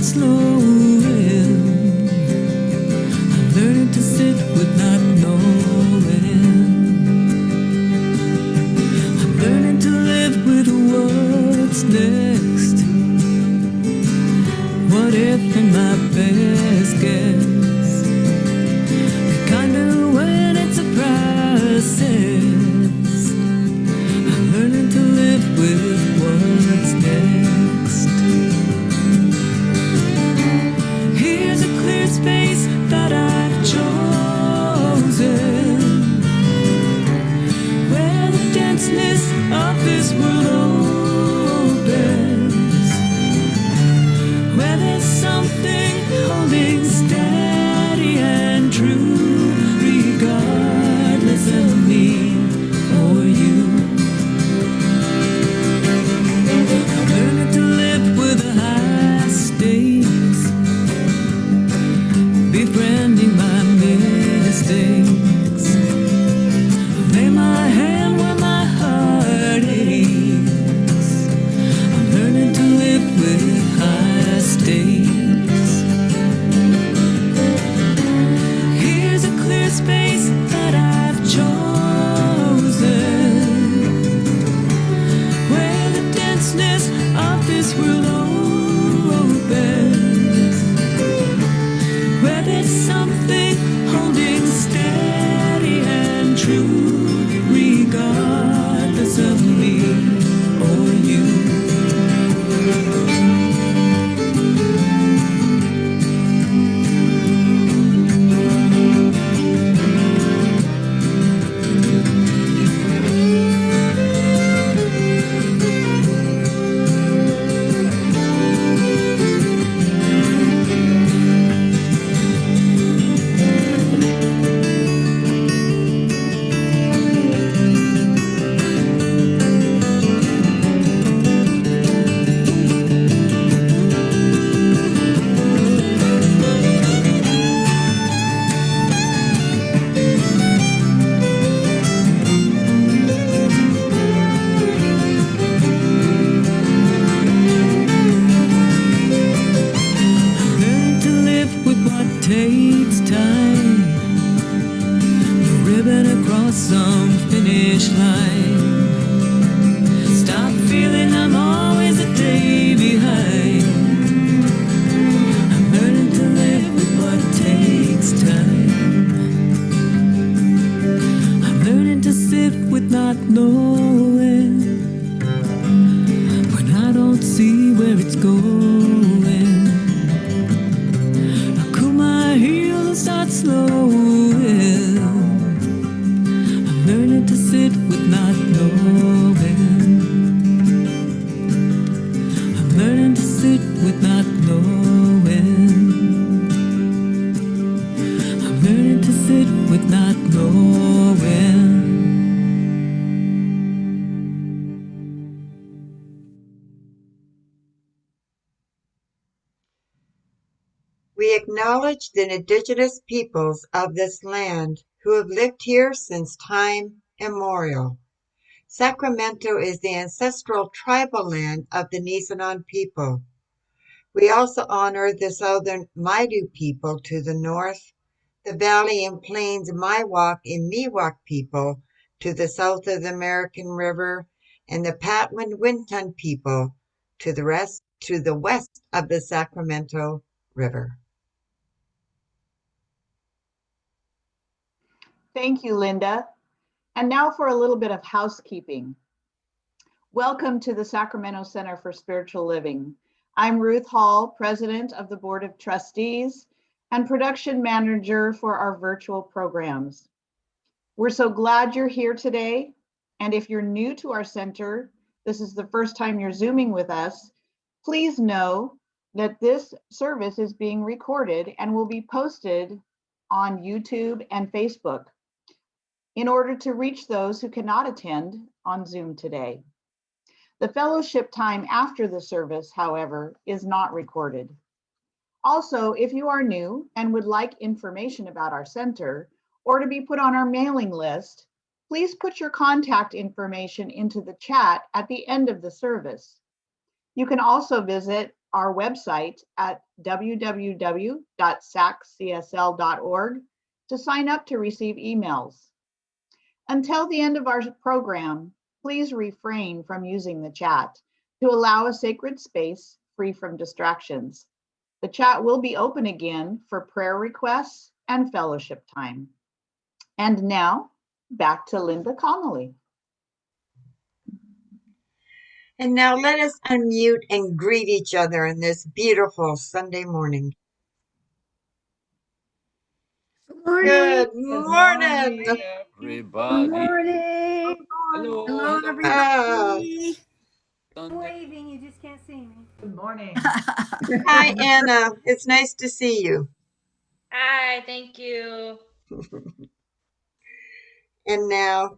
slowing. I'm learning to sit with not knowing. I'm learning to live with what's next. What if in my best guess? We kinda when it's a process. I'm learning to live with what's next. Here's a clear space that I've chosen, where the denseness of this world opens, where there's something holding steady and true, regardless of me or you. I'm learning to live with the high stakes, befriending my mistakes. Lay my hand where my heart aches. I'm learning to live with high stakes. Here's a clear space that I've chosen, where the denseness of this world opens, where there's something holding steady and true, regardless of me or you. Learn to live with what takes time. The ribbon across some finish line. Stop feeling I'm always a day behind. I'm learning to live with what takes time. I'm learning to sit with not knowing, when I don't see where it's going. I cool my heels and start slowing. I'm learning to sit with not knowing. I'm learning to sit with not knowing. I'm learning to sit with not knowing. We acknowledge the indigenous peoples of this land who have lived here since time immemorial. Sacramento is the ancestral tribal land of the Nisenan people. We also honor the southern Maidu people to the north, the Valley and Plains Miwok and Miwok people to the south of the American River, and the Patwin Wintun people to the west of the Sacramento River. Thank you, Linda. And now for a little bit of housekeeping. Welcome to the Sacramento Center for Spiritual Living. I'm Ruth Hall, President of the Board of Trustees and Production Manager for our virtual programs. We're so glad you're here today. And if you're new to our center, this is the first time you're Zooming with us, please know that this service is being recorded and will be posted on YouTube and Facebook in order to reach those who cannot attend on Zoom today. The fellowship time after the service, however, is not recorded. Also, if you are new and would like information about our center or to be put on our mailing list, please put your contact information into the chat at the end of the service. You can also visit our website at www.saccsl.org to sign up to receive emails. Until the end of our program, please refrain from using the chat to allow a sacred space free from distractions. The chat will be open again for prayer requests and fellowship time. And now, back to Linda Connolly. And now let us unmute and greet each other in this beautiful Sunday morning. Good morning. Everybody. Good morning. Hello. Hello, everybody. I'm waving, you just can't see me. Good morning. Hi, Anna. It's nice to see you. Hi, thank you. And now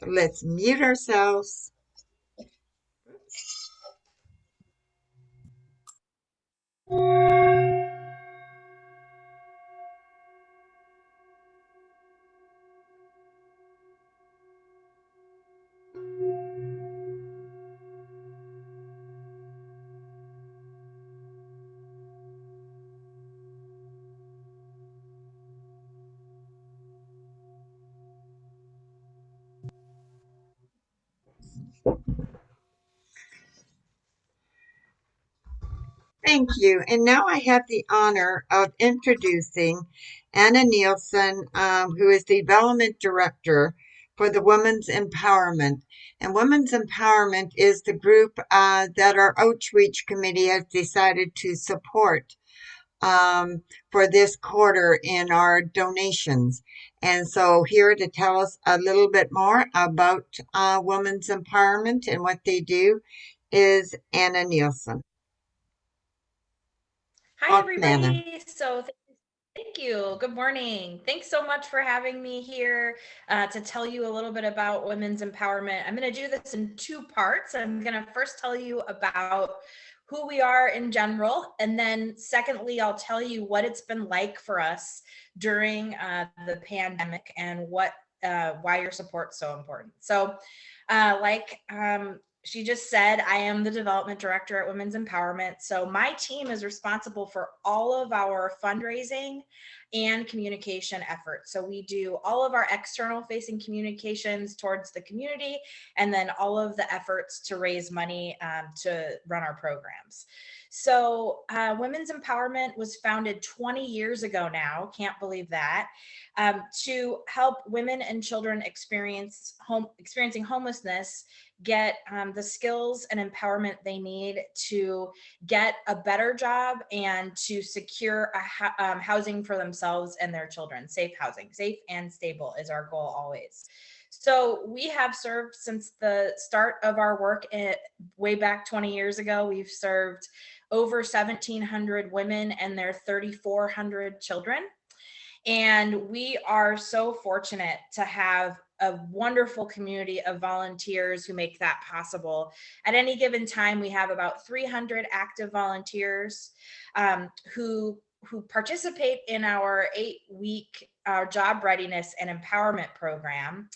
let's mute ourselves. Thank you. And now I have the honor of introducing Anna Nielsen, who is the Development Director for the Women's Empowerment. And Women's Empowerment is the group that our Outreach Committee has decided to support for this quarter in our donations. And so here to tell us a little bit more about Women's Empowerment and what they do is Anna Nielsen. Hi, everybody. So thank you. Good morning. Thanks so much for having me here to tell you a little bit about women's empowerment. I'm going to do this in two parts. I'm going to first tell you about who we are in general, and then secondly, I'll tell you what it's been like for us during the pandemic and why your support's so important. So she just said, I am the development director at Women's Empowerment. So my team is responsible for all of our fundraising and communication efforts. So we do all of our external facing communications towards the community, and then all of the efforts to raise money to run our programs. So Women's Empowerment was founded 20 years ago now, can't believe that, to help women and children experiencing homelessness get the skills and empowerment they need to get a better job and to secure housing for themselves and their children. Safe housing, safe and stable is our goal always. So we have served since the start of our work way back 20 years ago. We've served over 1,700 women and their 3,400 children. And we are so fortunate to have a wonderful community of volunteers who make that possible. At any given time, we have about 300 active volunteers who participate in our 8-week job readiness and empowerment program.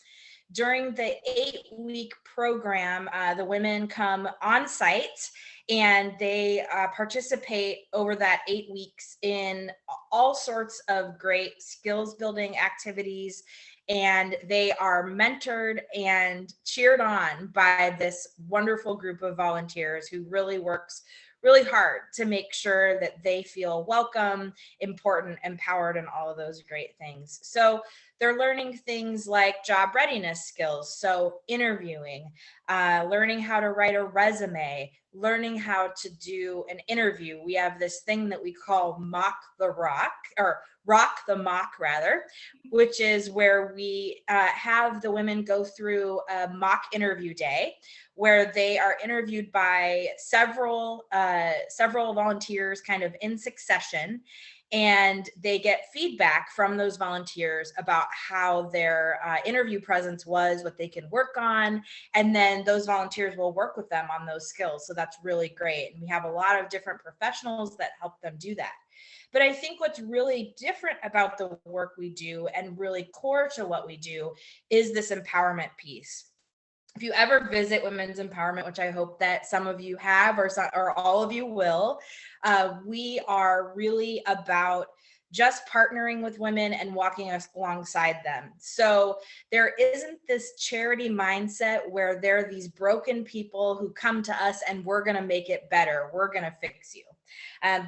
During the 8-week program, the women come on site and they participate over that 8 weeks in all sorts of great skills building activities. And they are mentored and cheered on by this wonderful group of volunteers who really works really hard to make sure that they feel welcome, important, empowered, and all of those great things. So they're learning things like job readiness skills, so interviewing, learning how to write a resume, learning how to do an interview. We have this thing that we call Rock the Mock, which is where we have the women go through a mock interview day where they are interviewed by several volunteers kind of in succession, and they get feedback from those volunteers about how their interview presence was, what they can work on, and then those volunteers will work with them on those skills. So that's really great. And we have a lot of different professionals that help them do that. But I think what's really different about the work we do and really core to what we do is this empowerment piece. if you ever visit Women's Empowerment, which I hope that some of you have or all of you will, we are really about just partnering with women and walking us alongside them. So there isn't this charity mindset where there are these broken people who come to us and we're going to make it better. We're going to fix you.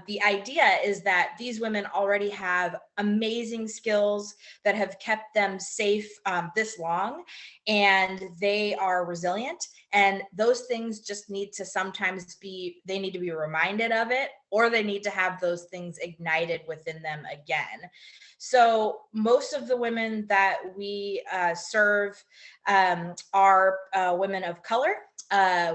The idea is that these women already have amazing skills that have kept them safe this long, and they are resilient. And those things just need to sometimes they need to be reminded of it, or they need to have those things ignited within them again. So most of the women that we serve are women of color.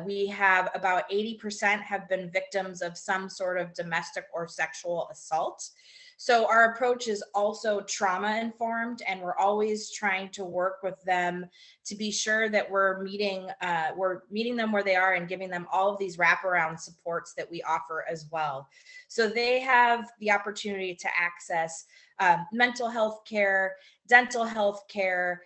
We have about 80% have been victims of some sort of domestic or sexual assault. So our approach is also trauma informed, and we're always trying to work with them to be sure that we're meeting them where they are and giving them all of these wraparound supports that we offer as well. So they have the opportunity to access mental health care, dental health care,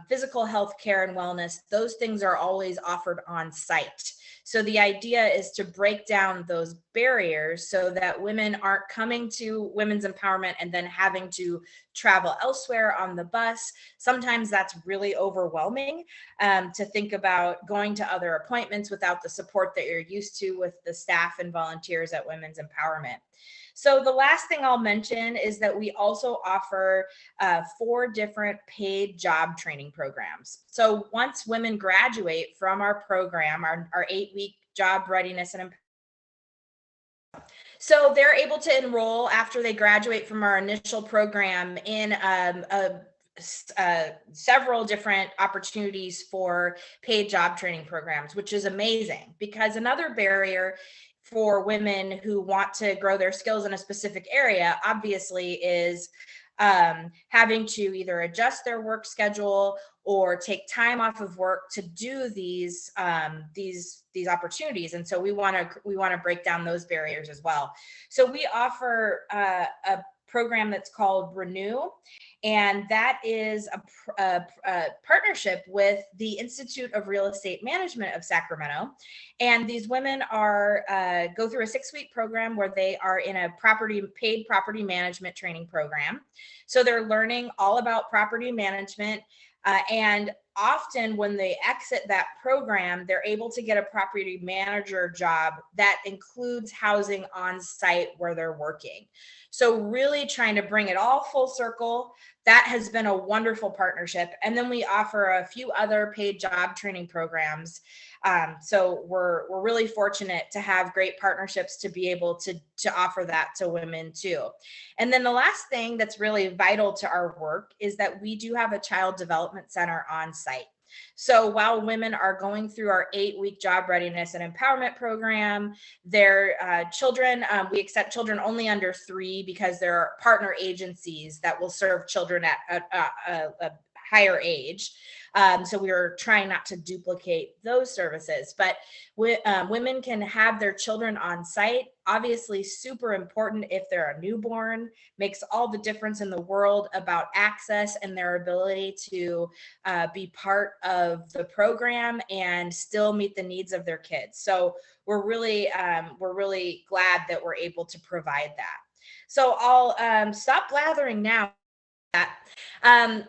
physical health care and wellness. Those things are always offered on site. So the idea is to break down those barriers so that women aren't coming to Women's Empowerment and then having to travel elsewhere on the bus. Sometimes that's really overwhelming to think about going to other appointments without the support that you're used to with the staff and volunteers at Women's Empowerment. So the last thing I'll mention is that we also offer 4 different paid job training programs. So once women graduate from our program, our 8-week job readiness and so they're able to enroll after they graduate from our initial program in several different opportunities for paid job training programs, which is amazing, because another barrier for women who want to grow their skills in a specific area obviously is having to either adjust their work schedule or take time off of work to do these opportunities. And so we want to break down those barriers as well. So we offer a program that's called Renew, and that is a partnership with the Institute of Real Estate Management of Sacramento. And these women go through a 6-week program where they are in a paid property management training program. So they're learning all about property management. And often when they exit that program, they're able to get a property manager job that includes housing on site where they're working. So really trying to bring it all full circle. That has been a wonderful partnership. And then we offer a few other paid job training programs. So we're really fortunate to have great partnerships to be able to offer that to women too. And then the last thing that's really vital to our work is that we do have a child development center on site. So while women are going through our 8-week job readiness and empowerment program, their children, we accept children only under 3 because there are partner agencies that will serve children at a higher age. So we are trying not to duplicate those services, but women can have their children on site. Obviously, super important if they're a newborn, makes all the difference in the world about access and their ability to be part of the program and still meet the needs of their kids. So we're really glad that we're able to provide that. So I'll stop blathering now.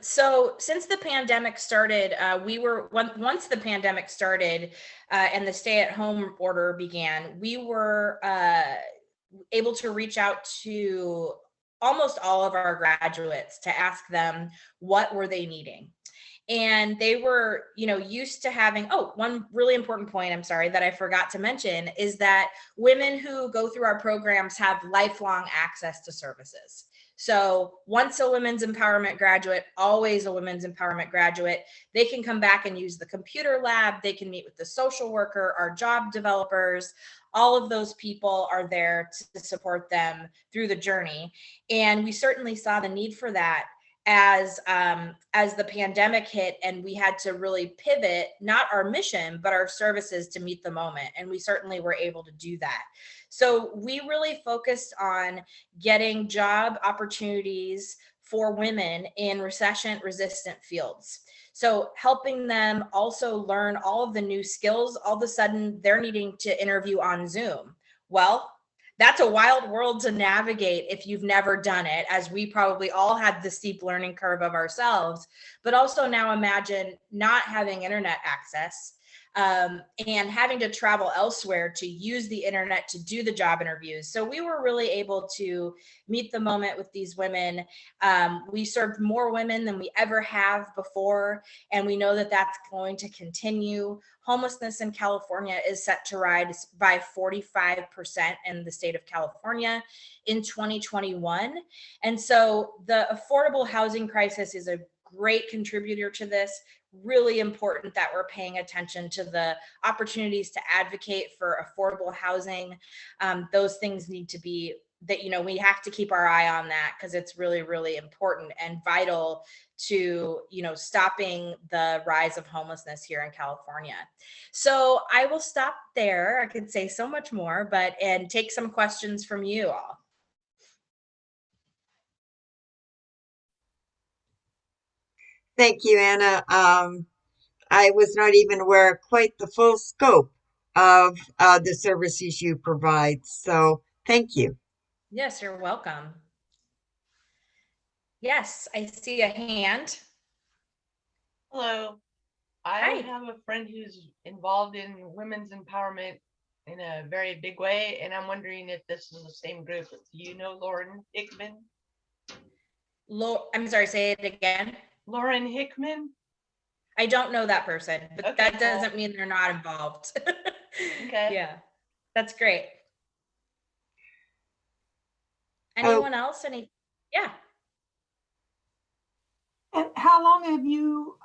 So since the pandemic started, once the pandemic started and the stay-at-home order began, we were able to reach out to almost all of our graduates to ask them what were they needing. And they were, used to having, one really important point, I'm sorry, that I forgot to mention is that women who go through our programs have lifelong access to services. So once a women's empowerment graduate, always a women's empowerment graduate, they can come back and use the computer lab. They can meet with the social worker, our job developers. All of those people are there to support them through the journey. And we certainly saw the need for that as the pandemic hit, and we had to really pivot, not our mission, but our services to meet the moment. And we certainly were able to do that. So we really focused on getting job opportunities for women in recession resistant fields. So helping them also learn all of the new skills. All of a sudden they're needing to interview on Zoom. Well, that's a wild world to navigate if you've never done it, as we probably all had the steep learning curve of ourselves. But also now imagine not having internet access, and having to travel elsewhere to use the internet to do the job interviews. So we were really able to meet the moment with these women. We served more women than we ever have before, and we know that that's going to continue. Homelessness in California is set to rise by 45% in the state of California in 2021. And so the affordable housing crisis is a great contributor to this. Really important that we're paying attention to the opportunities to advocate for affordable housing. Those things need to be that, we have to keep our eye on that, because it's really, really important and vital to, stopping the rise of homelessness here in California. So I will stop there. I could say so much more, and take some questions from you all. Thank you, Anna. I was not even aware of quite the full scope of the services you provide. So thank you. Yes, you're welcome. Yes, I see a hand. Hello. I Hi. have a friend who's involved in women's empowerment in a very big way, and I'm wondering if this is the same group. Do you know Lauren Hickman? I'm sorry, say it again. Lauren Hickman? I don't know that person, but Okay, that doesn't mean they're not involved. Okay. Yeah, that's great. Anyone else? Yeah. And how long have you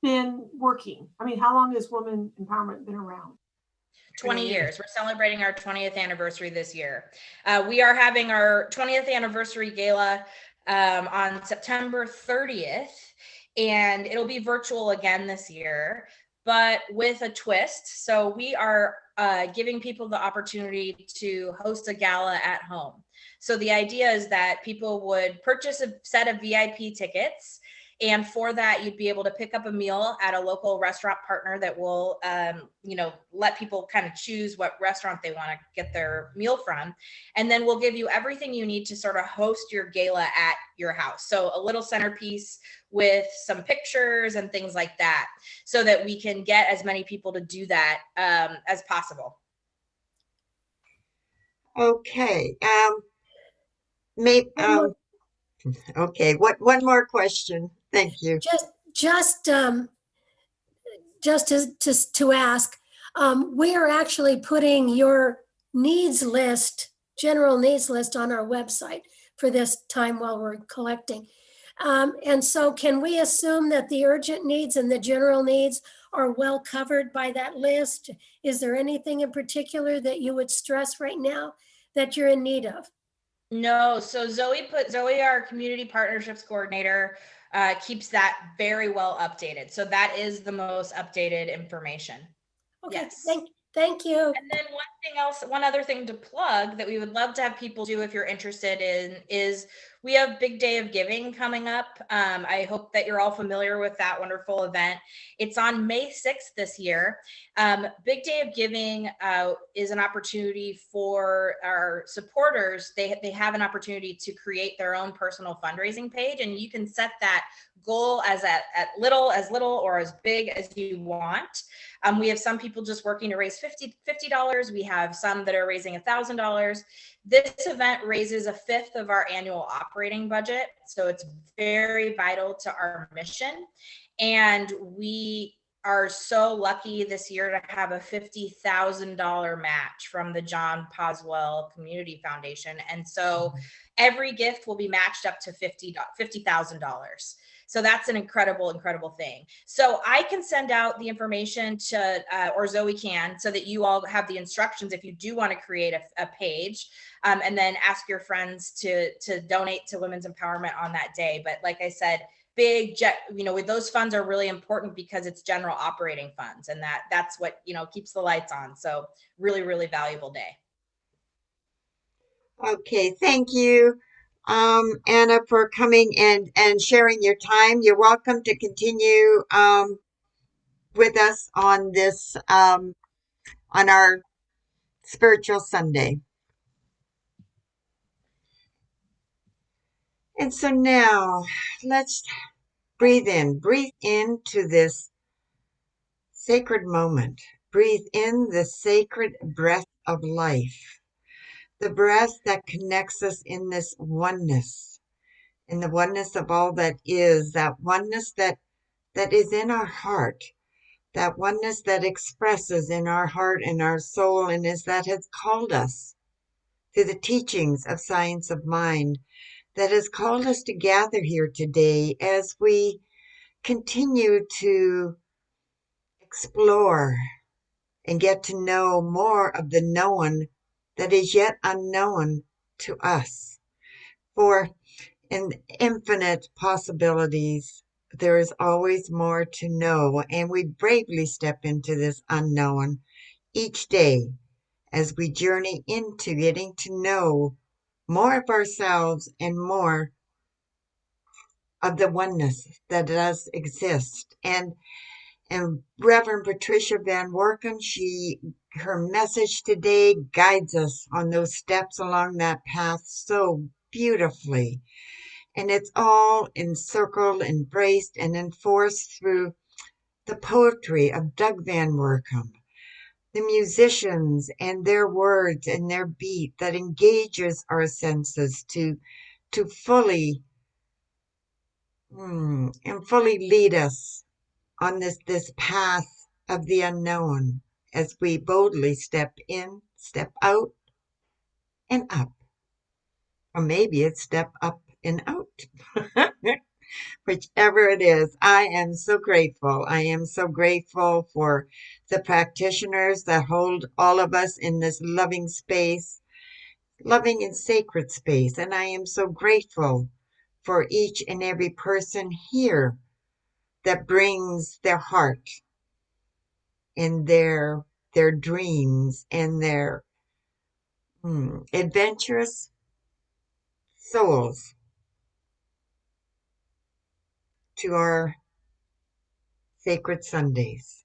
been working? I mean, how long has women empowerment been around? 20 years. We're celebrating our 20th anniversary this year. We are having our 20th anniversary gala on September 30th, and it'll be virtual again this year, but with a twist. So we are giving people the opportunity to host a gala at home. So the idea is that people would purchase a set of VIP tickets, and for that, you'd be able to pick up a meal at a local restaurant partner that will, let people kind of choose what restaurant they want to get their meal from. And then we'll give you everything you need to sort of host your gala at your house. So a little centerpiece with some pictures and things like that, so that we can get as many people to do that as possible. Okay. Okay. One more question? Thank you. Just to ask, we are actually putting your general needs list on our website for this time while we're collecting. And so can we assume that the urgent needs and the general needs are well covered by that list? Is there anything in particular that you would stress right now that you're in need of? No, so Zoe, our community partnerships coordinator, keeps that very well updated. So that is the most updated information. Okay, yes. Thank you. And then one other thing to plug that we would love to have people do if you're interested in is we have Big Day of Giving coming up. I hope that you're all familiar with that wonderful event. It's on May 6th this year. Big Day of Giving is an opportunity for our supporters. They have an opportunity to create their own personal fundraising page, and you can set that goal as little or as big as you want. We have some people just working to raise $50. We have some that are raising $1,000. This event raises a fifth of our annual operating budget. So it's very vital to our mission. And we are so lucky this year to have a $50,000 match from the John Poswell Community Foundation. And so every gift will be matched up to $50,000. So that's an incredible, incredible thing. So I can send out the information to, or Zoe can, so that you all have the instructions if you do want to create a page, and then ask your friends to donate to women's empowerment on that day. But like I said, with those funds are really important because it's general operating funds, and that's what, keeps the lights on. So really, really valuable day. Okay, thank you. Anna, for coming and sharing your time. You're welcome to continue with us on this on our Spiritual Sunday. And so now let's breathe into this sacred moment. Breathe in the sacred breath of life, the breath that connects us in this oneness, in the oneness of all that is, that oneness that is in our heart, that oneness that expresses in our heart and our soul, and is that has called us to the teachings of science of mind, that has called us to gather here today as we continue to explore and get to know more of the known that is yet unknown to us. For in infinite possibilities, there is always more to know, and we bravely step into this unknown each day as we journey into getting to know more of ourselves and more of the oneness that does exist. And Reverend Patricia VanWoerkom, her message today guides us on those steps along that path so beautifully. And it's all encircled, embraced, and enforced through the poetry of Doug VanWoerkom, the musicians and their words and their beat that engages our senses to fully lead us on this path of the unknown as we boldly step in, step out, and up. Or maybe it's step up and out. Whichever it is, I am so grateful. I am so grateful for the practitioners that hold all of us in this loving space, loving and sacred space. And I am so grateful for each and every person here that brings their heart and their dreams and their adventurous souls to our sacred Sundays.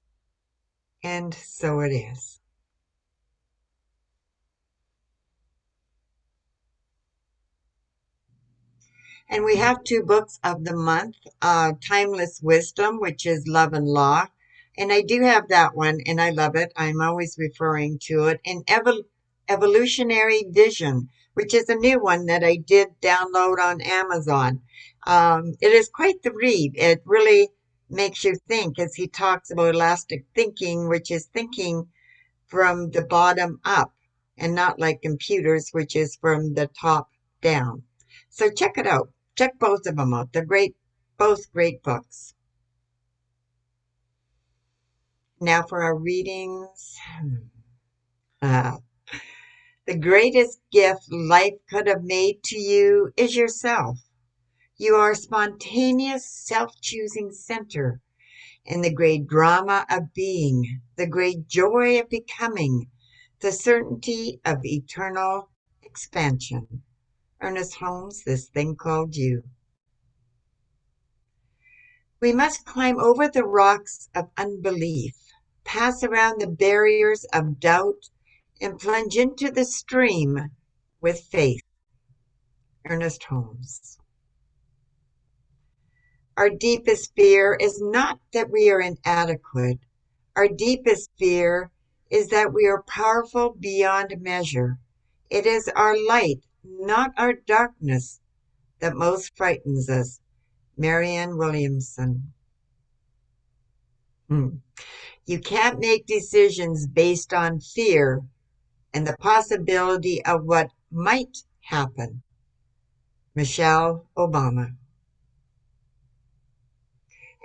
And so it is. And we have two books of the month, Timeless Wisdom, which is Love and Law. And I do have that one, and I love it. I'm always referring to it. And Evolutionary Vision, which is a new one that I did download on Amazon. It is quite the read. It really makes you think, as he talks about elastic thinking, which is thinking from the bottom up and not like computers, which is from the top down. So check it out. Check both of them out. They're great, both great books. Now for our readings. The greatest gift life could have made to you is yourself. You are a spontaneous, self-choosing center in the great drama of being, the great joy of becoming, the certainty of eternal expansion. Ernest Holmes, This Thing Called You. We must climb over the rocks of unbelief, pass around the barriers of doubt, and plunge into the stream with faith. Ernest Holmes. Our deepest fear is not that we are inadequate. Our deepest fear is that we are powerful beyond measure. It is our light, not our darkness, that most frightens us. Marianne Williamson. You can't make decisions based on fear and the possibility of what might happen. Michelle Obama.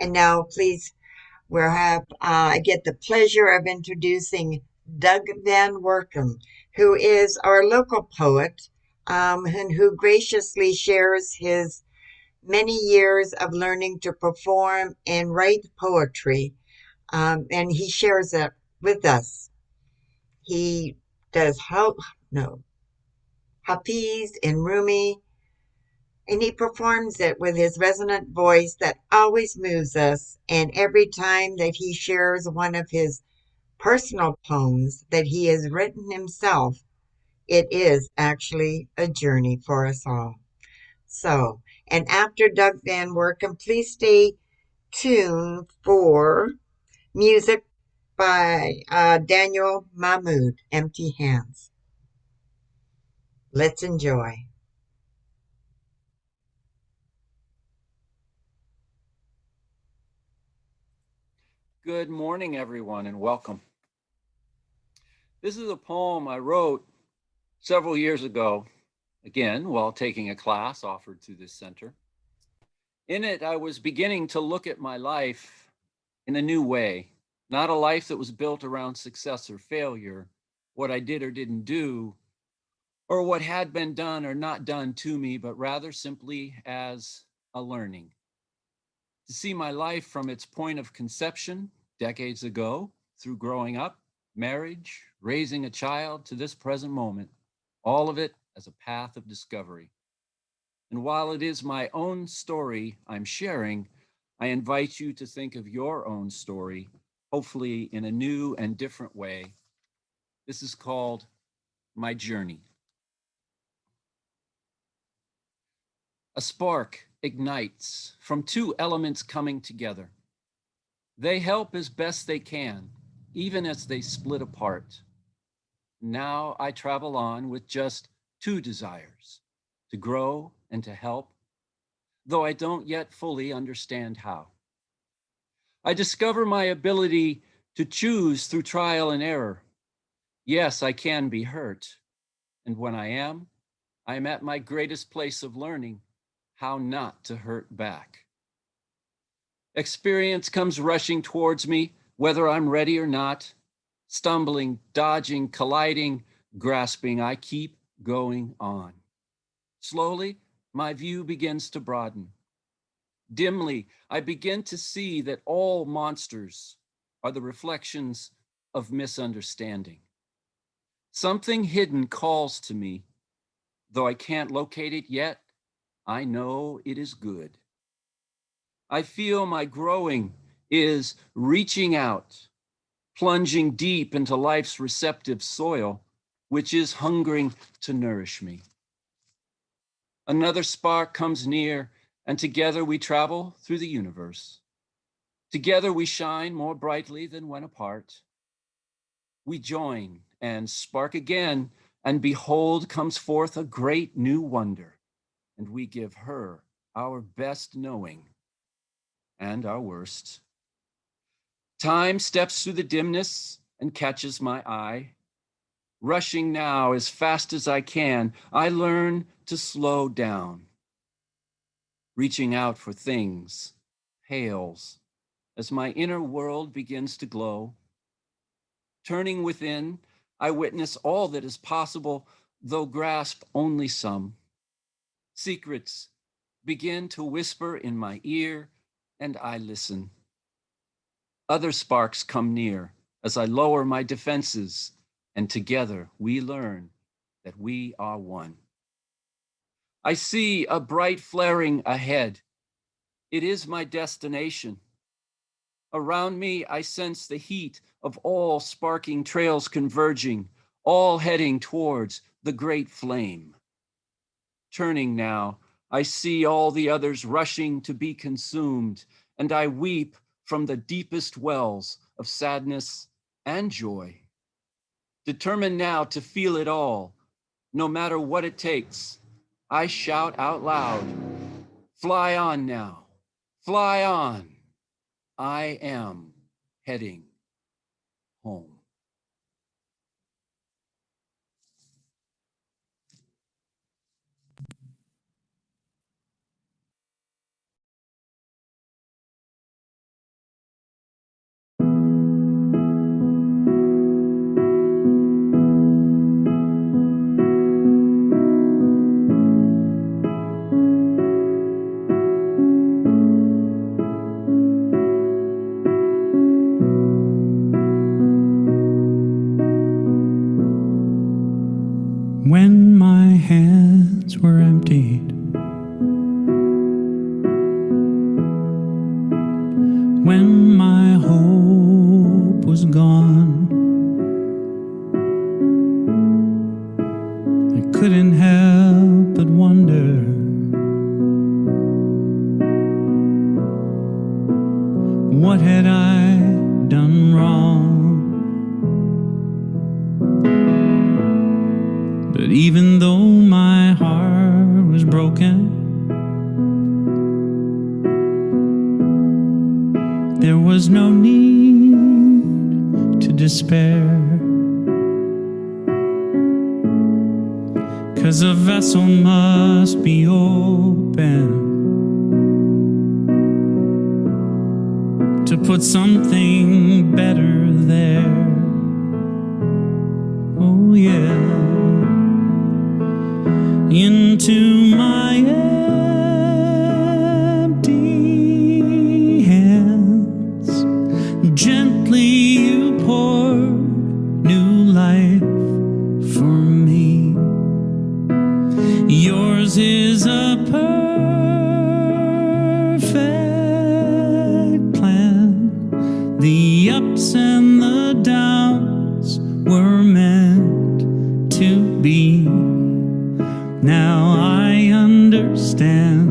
And now, please, I get the pleasure of introducing Doug VanWoerkom, who is our local poet, and who graciously shares his many years of learning to perform and write poetry. And he shares that with us. He does Hafiz and Rumi, and he performs it with his resonant voice that always moves us. And every time that he shares one of his personal poems that he has written himself, it is actually a journey for us all. So, and after Doug VanWoerkom, please stay tuned for music by Daniel Mahmood, Empty Hands. Let's enjoy. Good morning, everyone, and welcome. This is a poem I wrote several years ago, again, while taking a class offered through this center. In it, I was beginning to look at my life in a new way, not a life that was built around success or failure, what I did or didn't do, or what had been done or not done to me, but rather simply as a learning. To see my life from its point of conception decades ago, through growing up, marriage, raising a child, to this present moment, all of it as a path of discovery. And while it is my own story I'm sharing, I invite you to think of your own story, hopefully in a new and different way. This is called My Journey. A spark ignites from two elements coming together. They help as best they can, even as they split apart. Now I travel on with just two desires, to grow and to help, though I don't yet fully understand how. I discover my ability to choose through trial and error. Yes, I can be hurt. And when I am at my greatest place of learning how not to hurt back. Experience comes rushing towards me, whether I'm ready or not. Stumbling, dodging, colliding, grasping, I keep going on. Slowly, my view begins to broaden. Dimly, I begin to see that all monsters are the reflections of misunderstanding. Something hidden calls to me. Though I can't locate it yet, I know it is good. I feel my growing is reaching out, plunging deep into life's receptive soil, which is hungering to nourish me. Another spark comes near, and together we travel through the universe. Together we shine more brightly than when apart. We join and spark again, and behold comes forth a great new wonder, and we give her our best knowing and our worst. Time steps through the dimness and catches my eye. Rushing now as fast as I can, I learn to slow down. Reaching out for things pales as my inner world begins to glow. Turning within, I witness all that is possible, though grasp only some. Secrets begin to whisper in my ear, and I listen. Other sparks come near as I lower my defenses, and together we learn that we are one. I see a bright flaring ahead. It is my destination. Around me, I sense the heat of all sparking trails converging, all heading towards the great flame. Turning now, I see all the others rushing to be consumed, and I weep from the deepest wells of sadness and joy. Determined now to feel it all, no matter what it takes, I shout out loud, fly on now, fly on. I am heading home. When my hands were emptied my hope was gone, I couldn't help but wonder, what had I done wrong? But even though my heart was broken, there was no need to despair, 'cause a vessel must be open to put something better there. Oh yeah, into my empty hands, gently you poured new life for me. Yours is a perfect plan. The ups and the downs were meant to be. Now I understand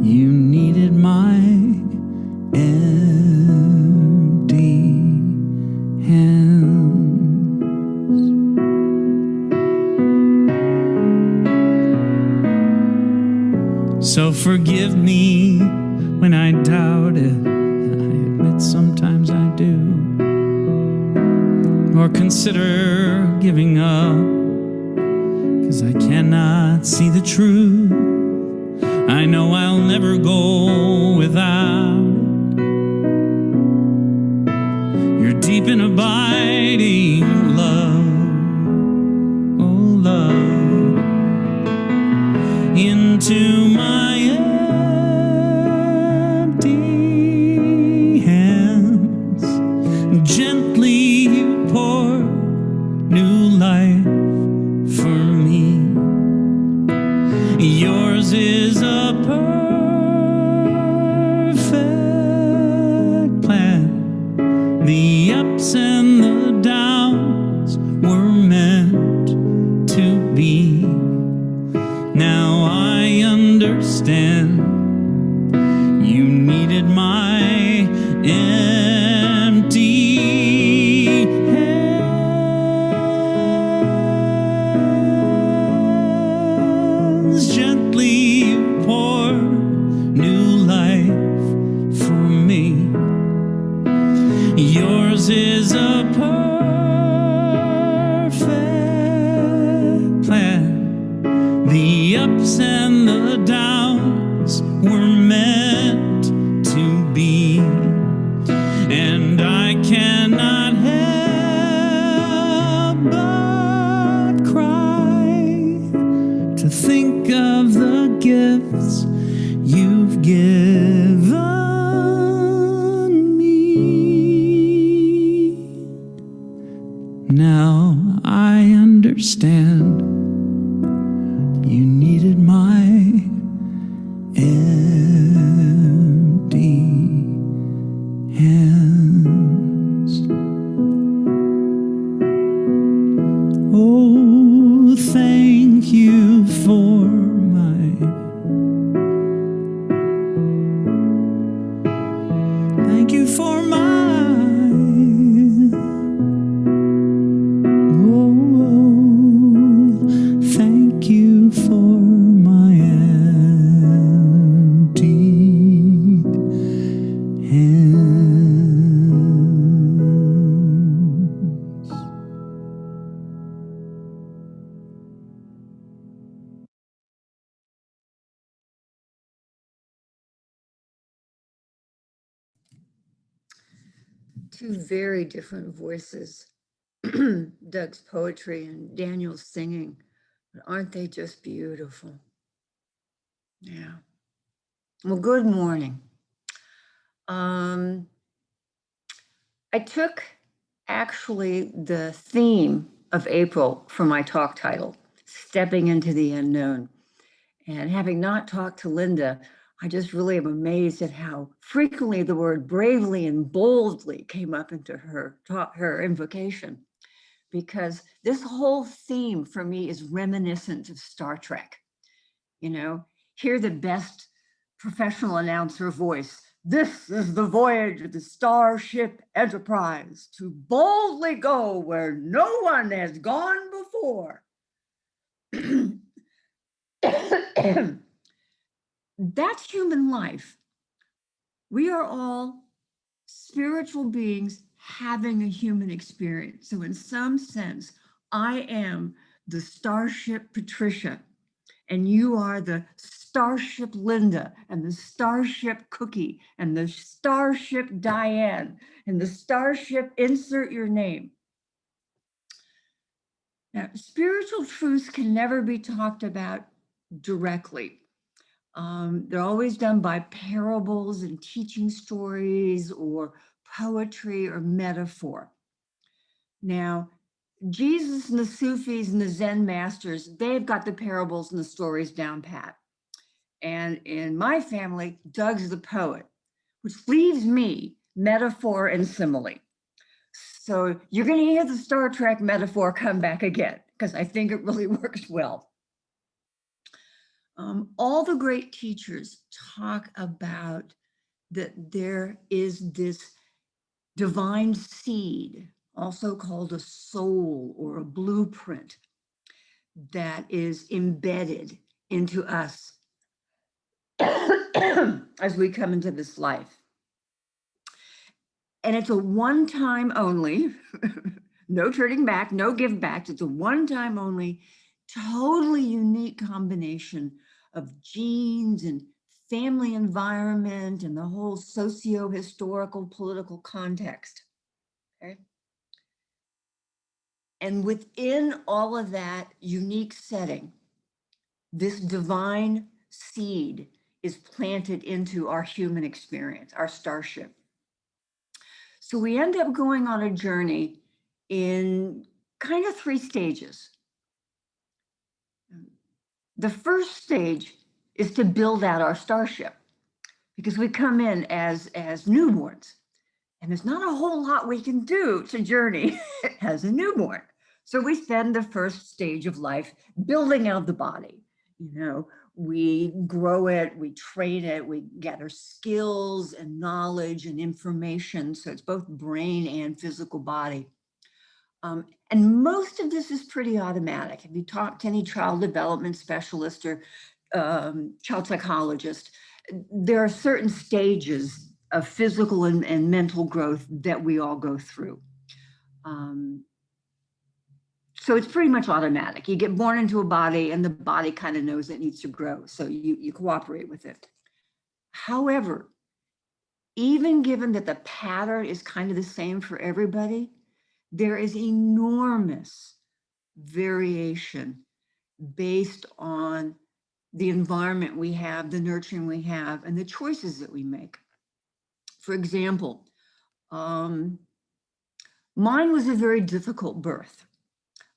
you needed my empty hands. So forgive me when I doubt it. I admit sometimes I do. Or consider giving up, 'cause I cannot see the truth. I know I'll never go without it. Your deep and abiding love, oh love, into my empty hands, gently you pour new life for me. Yours is a perfect plan. The ups and the downs were meant to be. Now I understand you needed my empty hands, gently you pour new life for me. Yours is a perfect plan. The ups and the downs were meant to be. And I cannot help but cry to think of the gifts you've given me. Now I understand you needed my empty hands. Oh, thank you for thank you for my thank you for my empty hands. Two very different voices, Doug's poetry and Daniel's singing, but aren't they just beautiful? Yeah. Well, good morning. I took actually the theme of April for my talk title, Stepping into the Unknown. And having not talked to Linda, I just really am amazed at how frequently the word bravely and boldly came up into her invocation, because this whole theme for me is reminiscent of Star Trek. You know, hear the best professional announcer voice. This is the voyage of the Starship Enterprise to boldly go where no one has gone before. That's human life. We are all spiritual beings having a human experience. So in some sense, I am the Starship Patricia, and you are the Starship Linda, and the Starship Cookie, and the Starship Diane, and the Starship insert your name. Now, spiritual truths can never be talked about directly. They're always done by parables and teaching stories or poetry or metaphor. Now, Jesus and the Sufis and the Zen masters, they've got the parables and the stories down pat. And in my family, Doug's the poet, which leaves me metaphor and simile. So you're going to hear the Star Trek metaphor come back again, because I think it really works well. All the great teachers talk about that there is this divine seed, also called a soul or a blueprint, that is embedded into us as we come into this life. And it's a one-time only, no turning back, no give backs. It's a one-time only, totally unique combination of genes and family environment and the whole socio-historical political context. Okay. And within all of that unique setting, this divine seed is planted into our human experience, our starship. So we end up going on a journey in kind of 3 stages. The first stage is to build out our starship, because we come in as newborns, and there's not a whole lot we can do to journey as a newborn. So we spend the first stage of life building out the body. You know, we grow it, we train it, we gather skills and knowledge and information. So it's both brain and physical body. And most of this is pretty automatic. If you talk to any child development specialist or child psychologist, there are certain stages of physical and mental growth that we all go through. So it's pretty much automatic. You get born into a body and the body kind of knows it needs to grow. So you cooperate with it. However, even given that the pattern is kind of the same for everybody, there is enormous variation based on the environment we have, the nurturing we have, and the choices that we make. For example, mine was a very difficult birth.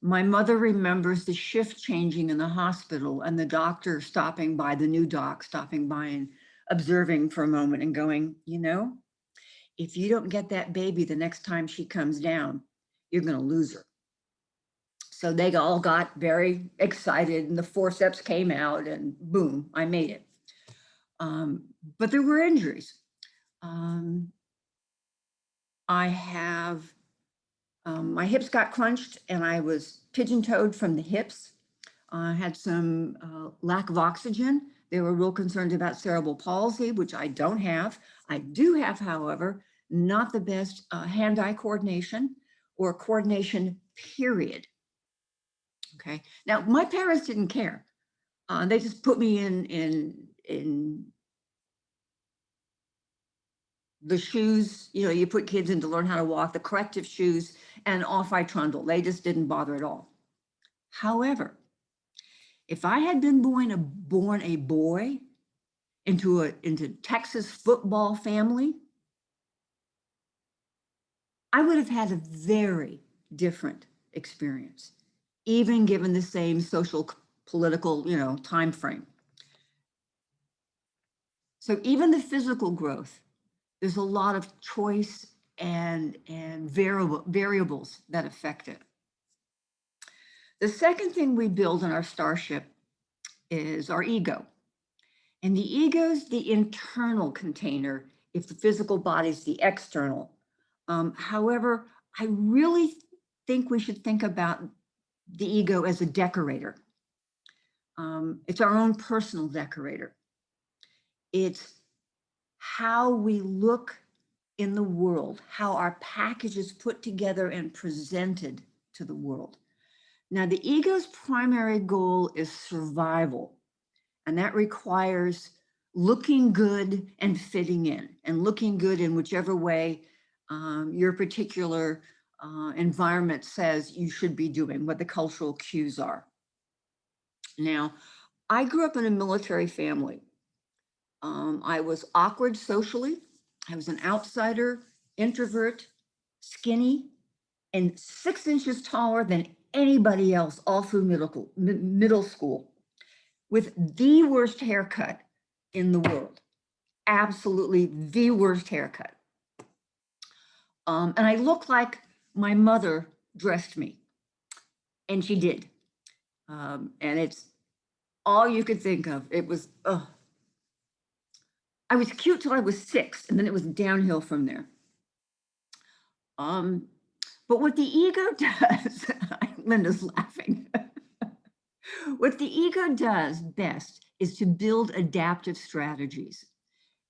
My mother remembers the shift changing in the hospital and the doctor stopping by, the new doc stopping by and observing for a moment and going, you know, if you don't get that baby the next time she comes down, you're going to lose her. So they all got very excited and the forceps came out and boom, I made it. But there were injuries. I have, my hips got crunched and I was pigeon-toed from the hips. I had some lack of oxygen. They were real concerned about cerebral palsy, which I don't have. I do have, however, not the best hand-eye coordination or coordination, period. Okay. Now, my parents didn't care. They just put me in the shoes, you know, you put kids in to learn how to walk, the corrective shoes, and off I trundle. They just didn't bother at all. However, if I had been born a boy into Texas football family, I would have had a very different experience, even given the same social, political, you know, time frame. So even the physical growth, there's a lot of choice and variables that affect it. The second thing we build in our starship is our ego. And the ego is the internal container if the physical body is the external. However, I really think we should think about the ego as a decorator. It's our own personal decorator. It's how we look in the world, how our package is put together and presented to the world. Now, the ego's primary goal is survival, and that requires looking good and fitting in, and looking good in whichever way your particular environment says you should be doing, what the cultural cues are. Now, I grew up in a military family. I was awkward socially. I was an outsider, introvert, skinny, and 6 inches taller than anybody else all through middle school, with the worst haircut in the world. Absolutely the worst haircut. And I looked like my mother dressed me, and she did. And it's all you could think of. It was, I was cute till I was 6, and then it was downhill from there. But what the ego does, Linda's laughing. What the ego does best is to build adaptive strategies.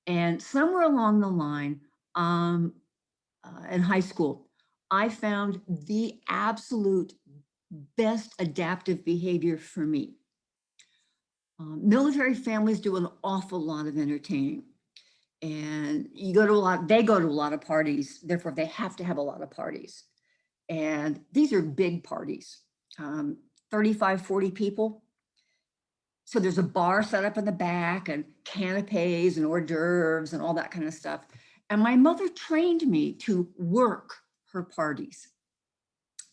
And somewhere along the line, in high school, I found the absolute best adaptive behavior for me. Military families do an awful lot of entertaining. And they go to a lot of parties, therefore they have to have a lot of parties. And these are big parties, 35, 40 people. So there's a bar set up in the back and canapes and hors d'oeuvres and all that kind of stuff. And my mother trained me to work her parties.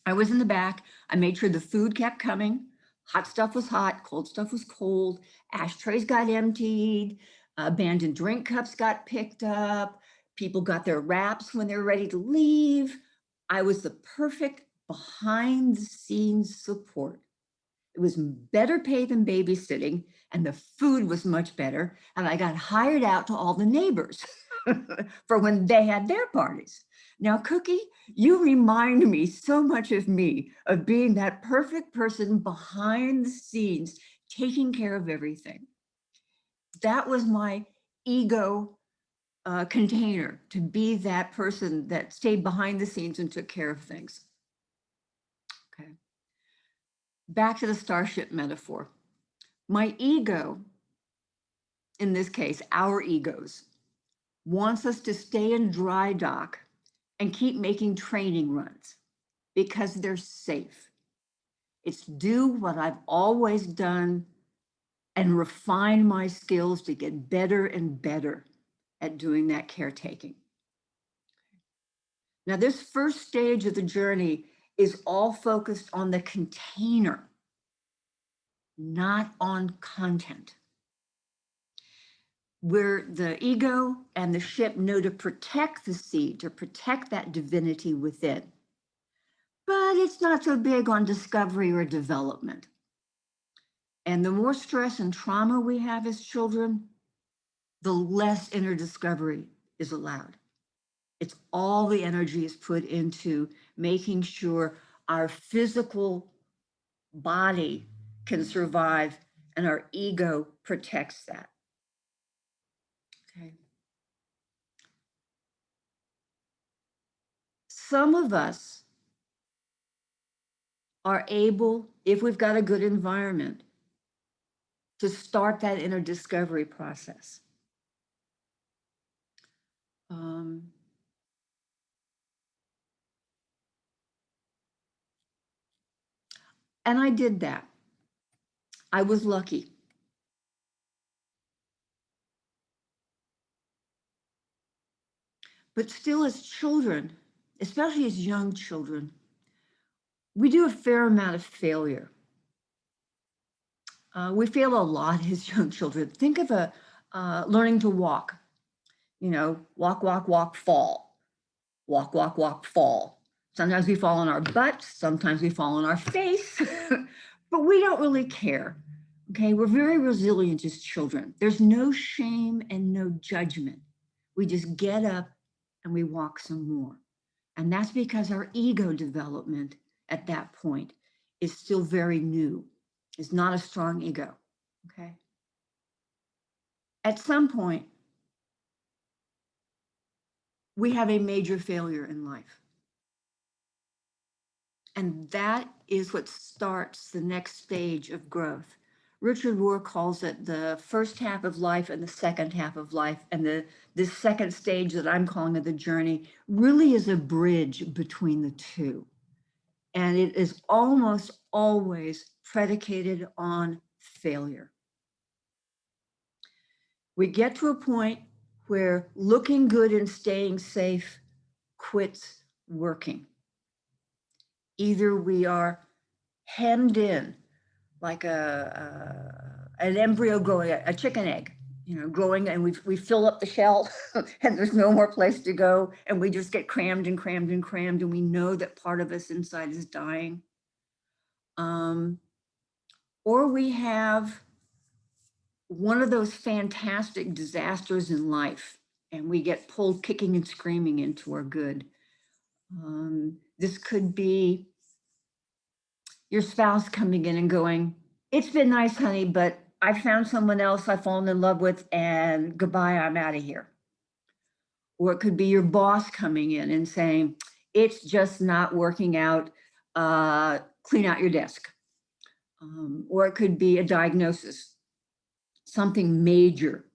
I was in the back. I made sure the food kept coming. Hot stuff was hot, cold stuff was cold. Ashtrays got emptied. Abandoned drink cups got picked up. People got their wraps when they were ready to leave. I was the perfect behind the scenes support. It was better pay than babysitting, and the food was much better. And I got hired out to all the neighbors for when they had their parties. Now, Cookie, you remind me so much of me, of being that perfect person behind the scenes, taking care of everything. That was my ego container, to be that person that stayed behind the scenes and took care of things. Okay. Back to the starship metaphor. My ego, in this case, our egos, wants us to stay in dry dock and keep making training runs because they're safe. It's do what I've always done and refine my skills to get better and better at doing that caretaking. Now, this first stage of the journey is all focused on the container, not on content. Where the ego and the ship know to protect the seed, to protect that divinity within. But it's not so big on discovery or development. And the more stress and trauma we have as children, the less inner discovery is allowed. It's all the energy is put into making sure our physical body can survive and our ego protects that. Okay. Some of us are able, if we've got a good environment, to start that inner discovery process. And I did that. I was lucky. But still, as children, especially as young children, we do a fair amount of failure. We fail a lot as young children. Think of a learning to walk, walk, walk, walk, fall, walk, walk, walk, fall. Sometimes we fall on our butts, sometimes we fall on our face, but we don't really care. Okay, we're very resilient as children. There's no shame and no judgment. We just get up and we walk some more. And that's because our ego development at that point is still very new. It's not a strong ego. Okay. At some point, we have a major failure in life. And that is what starts the next stage of growth. Richard Rohr calls it the first half of life and the second half of life. And this second stage that I'm calling it the journey really is a bridge between the two. And it is almost always predicated on failure. We get to a point where looking good and staying safe quits working. Either we are hemmed in like an embryo growing, a chicken egg, growing, and we fill up the shell and there's no more place to go, and we just get crammed and crammed and crammed, and we know that part of us inside is dying. Or we have one of those fantastic disasters in life, and we get pulled kicking and screaming into our good. This could be your spouse coming in and going, "It's been nice, honey, but I found someone else I've fallen in love with, and goodbye, I'm out of here." Or it could be your boss coming in and saying, "It's just not working out, clean out your desk." Or it could be a diagnosis, something major.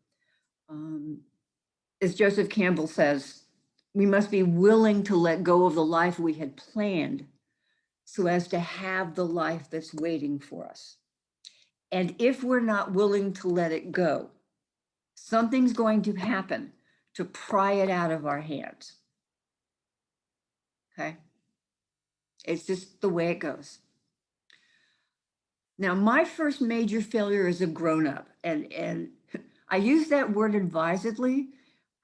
As Joseph Campbell says, we must be willing to let go of the life we had planned so as to have the life that's waiting for us. And if we're not willing to let it go, something's going to happen to pry it out of our hands. Okay? It's just the way it goes. Now, my first major failure as a grown-up, and I use that word advisedly.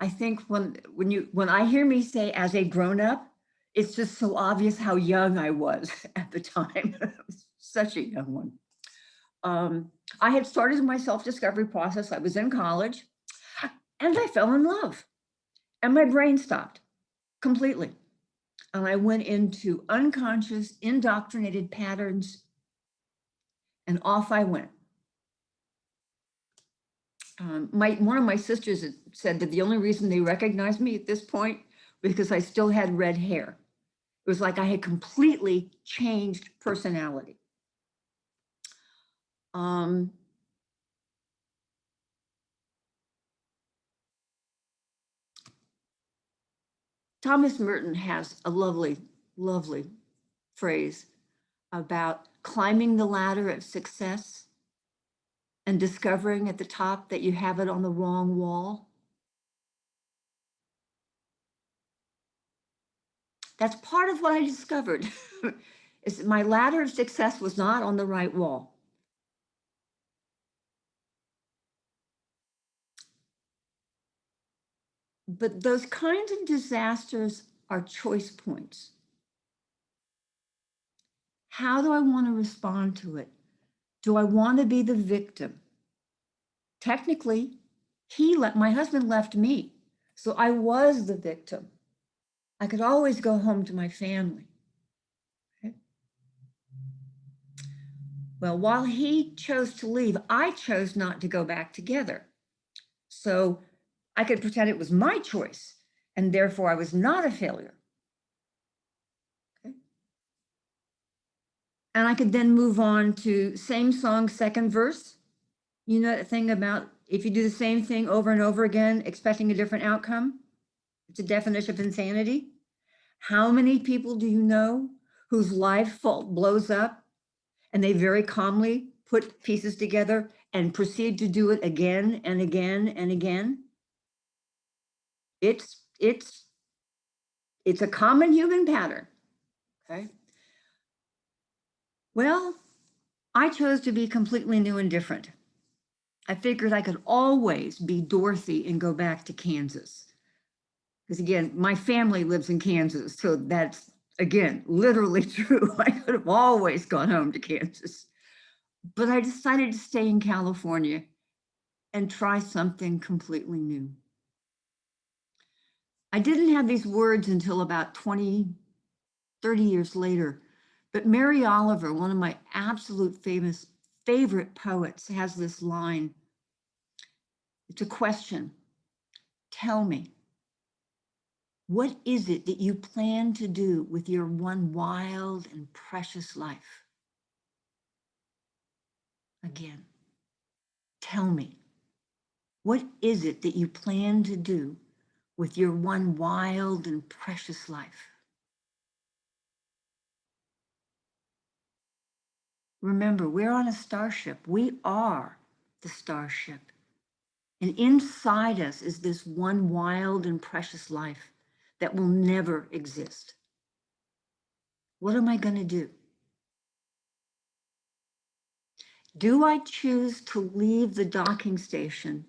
I think when I hear me say as a grown-up, it's just so obvious how young I was at the time. Such a young one. I had started my self-discovery process. I was in college, and I fell in love, and my brain stopped completely. And I went into unconscious, indoctrinated patterns, and off I went. One of my sisters said that the only reason they recognized me at this point was because I still had red hair. It was like I had completely changed personality. Thomas Merton has a lovely, lovely phrase about climbing the ladder of success and discovering at the top that you have it on the wrong wall. That's part of what I discovered. Is my ladder of success was not on the right wall. But those kinds of disasters are choice points. How do I want to respond to it? Do I want to be the victim? Technically, my husband left me, so I was the victim. I could always go home to my family. Okay? Well, while he chose to leave, I chose not to go back together. So I could pretend it was my choice, and therefore I was not a failure. Okay? And I could then move on to same song, second verse. You know that thing about if you do the same thing over and over again, expecting a different outcome? It's a definition of insanity. How many people do you know whose life blows up and they very calmly put pieces together and proceed to do it again and again and again? It's a common human pattern, okay? Well, I chose to be completely new and different. I figured I could always be Dorothy and go back to Kansas. Because again, my family lives in Kansas, so that's, again, literally true. I could have always gone home to Kansas. But I decided to stay in California and try something completely new. I didn't have these words until about 20, 30 years later, but Mary Oliver, one of my absolute favorite poets, has this line. It's a question. Tell me, what is it that you plan to do with your one wild and precious life? Again, tell me, what is it that you plan to do with your one wild and precious life? Remember, we're on a starship. We are the starship. And inside us is this one wild and precious life that will never exist. What am I going to do? Do I choose to leave the docking station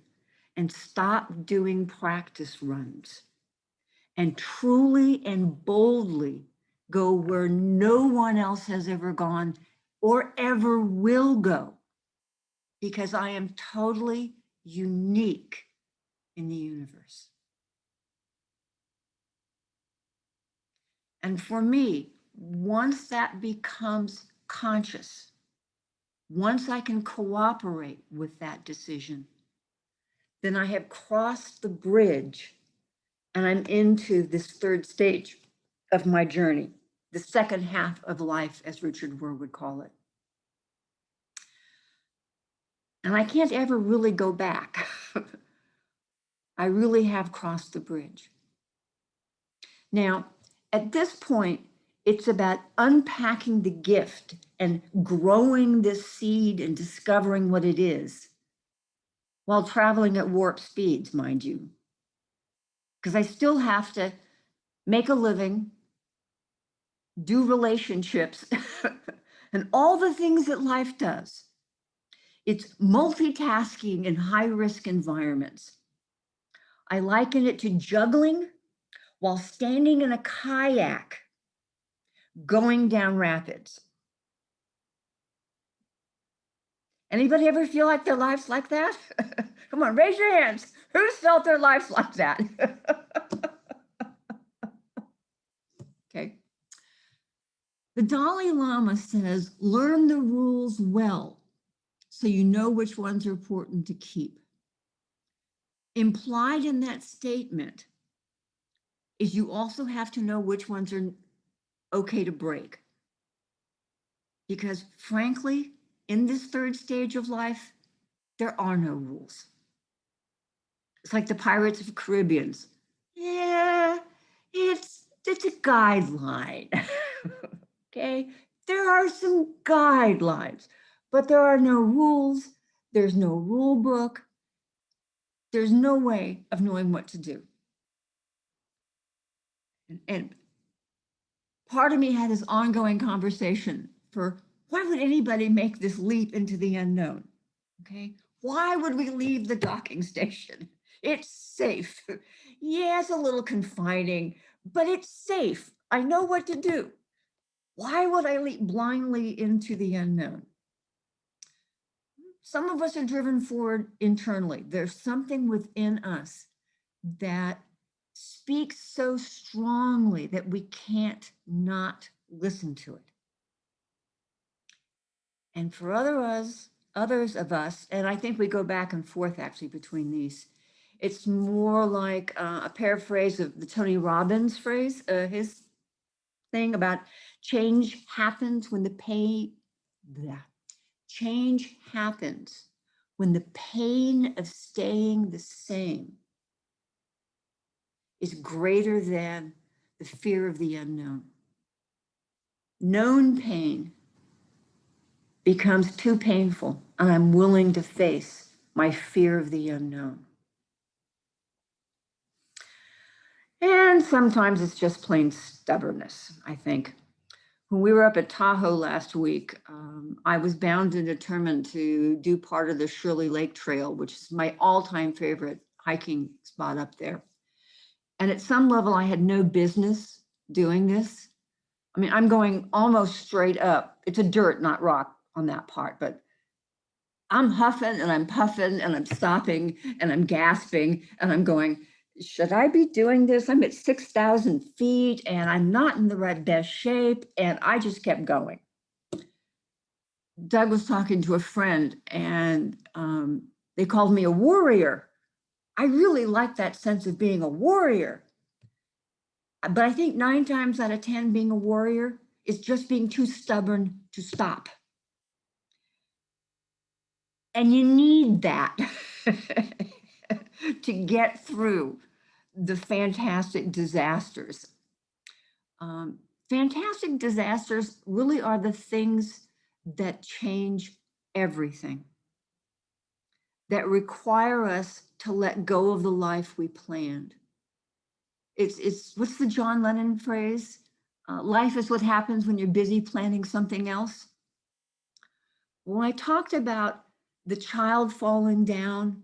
and stop doing practice runs and truly and boldly go where no one else has ever gone or ever will go? Because I am totally unique in the universe. And for me, once that becomes conscious, once I can cooperate with that decision, then I have crossed the bridge and I'm into this third stage of my journey, the second half of life, as Richard Rohr would call it. And I can't ever really go back. I really have crossed the bridge. Now, at this point, it's about unpacking the gift and growing this seed and discovering what it is while traveling at warp speeds, mind you. Because I still have to make a living, do relationships, and all the things that life does. It's multitasking in high-risk environments. I liken it to juggling while standing in a kayak going down rapids. Anybody ever feel like their life's like that? Come on, raise your hands. Who's felt their life's like that? Okay. The Dalai Lama says, learn the rules well so you know which ones are important to keep. Implied in that statement is you also have to know which ones are okay to break. Because frankly, in this third stage of life, there are no rules. It's like the Pirates of the Caribbean. Yeah, it's a guideline. Okay, there are some guidelines, but there are no rules. There's no rule book. There's no way of knowing what to do. And part of me had this ongoing conversation for why would anybody make this leap into the unknown? Okay, why would we leave the docking station? It's safe. Yeah, it's a little confining, but it's safe. I know what to do. Why would I leap blindly into the unknown? Some of us are driven forward internally. There's something within us that speaks so strongly that we can't not listen to it. And for others of us, and I think we go back and forth actually between these, it's more like a paraphrase of the Tony Robbins phrase, his thing about change happens when the change happens when the pain of staying the same is greater than the fear of the unknown. Known pain becomes too painful, and I'm willing to face my fear of the unknown. And sometimes it's just plain stubbornness, I think. when we were up at Tahoe last week, I was bound and determined to do part of the Shirley Lake Trail, which is my all-time favorite hiking spot up there. And at some level, I had no business doing this. I mean, I'm going almost straight up. It's a dirt, not rock on that part, but I'm huffing and I'm puffing and I'm stopping and I'm gasping and I'm going, should I be doing this? I'm at 6,000 feet and I'm not in the right best shape. And I just kept going. Doug was talking to a friend and they called me a warrior. I really like that sense of being a warrior. But I think 9 times out of 10, being a warrior is just being too stubborn to stop. And you need that to get through the fantastic disasters. Fantastic disasters really are the things that change everything, that require us to let go of the life we planned. It's what's the John Lennon phrase? Life is what happens when you're busy planning something else. When I talked about the child falling down,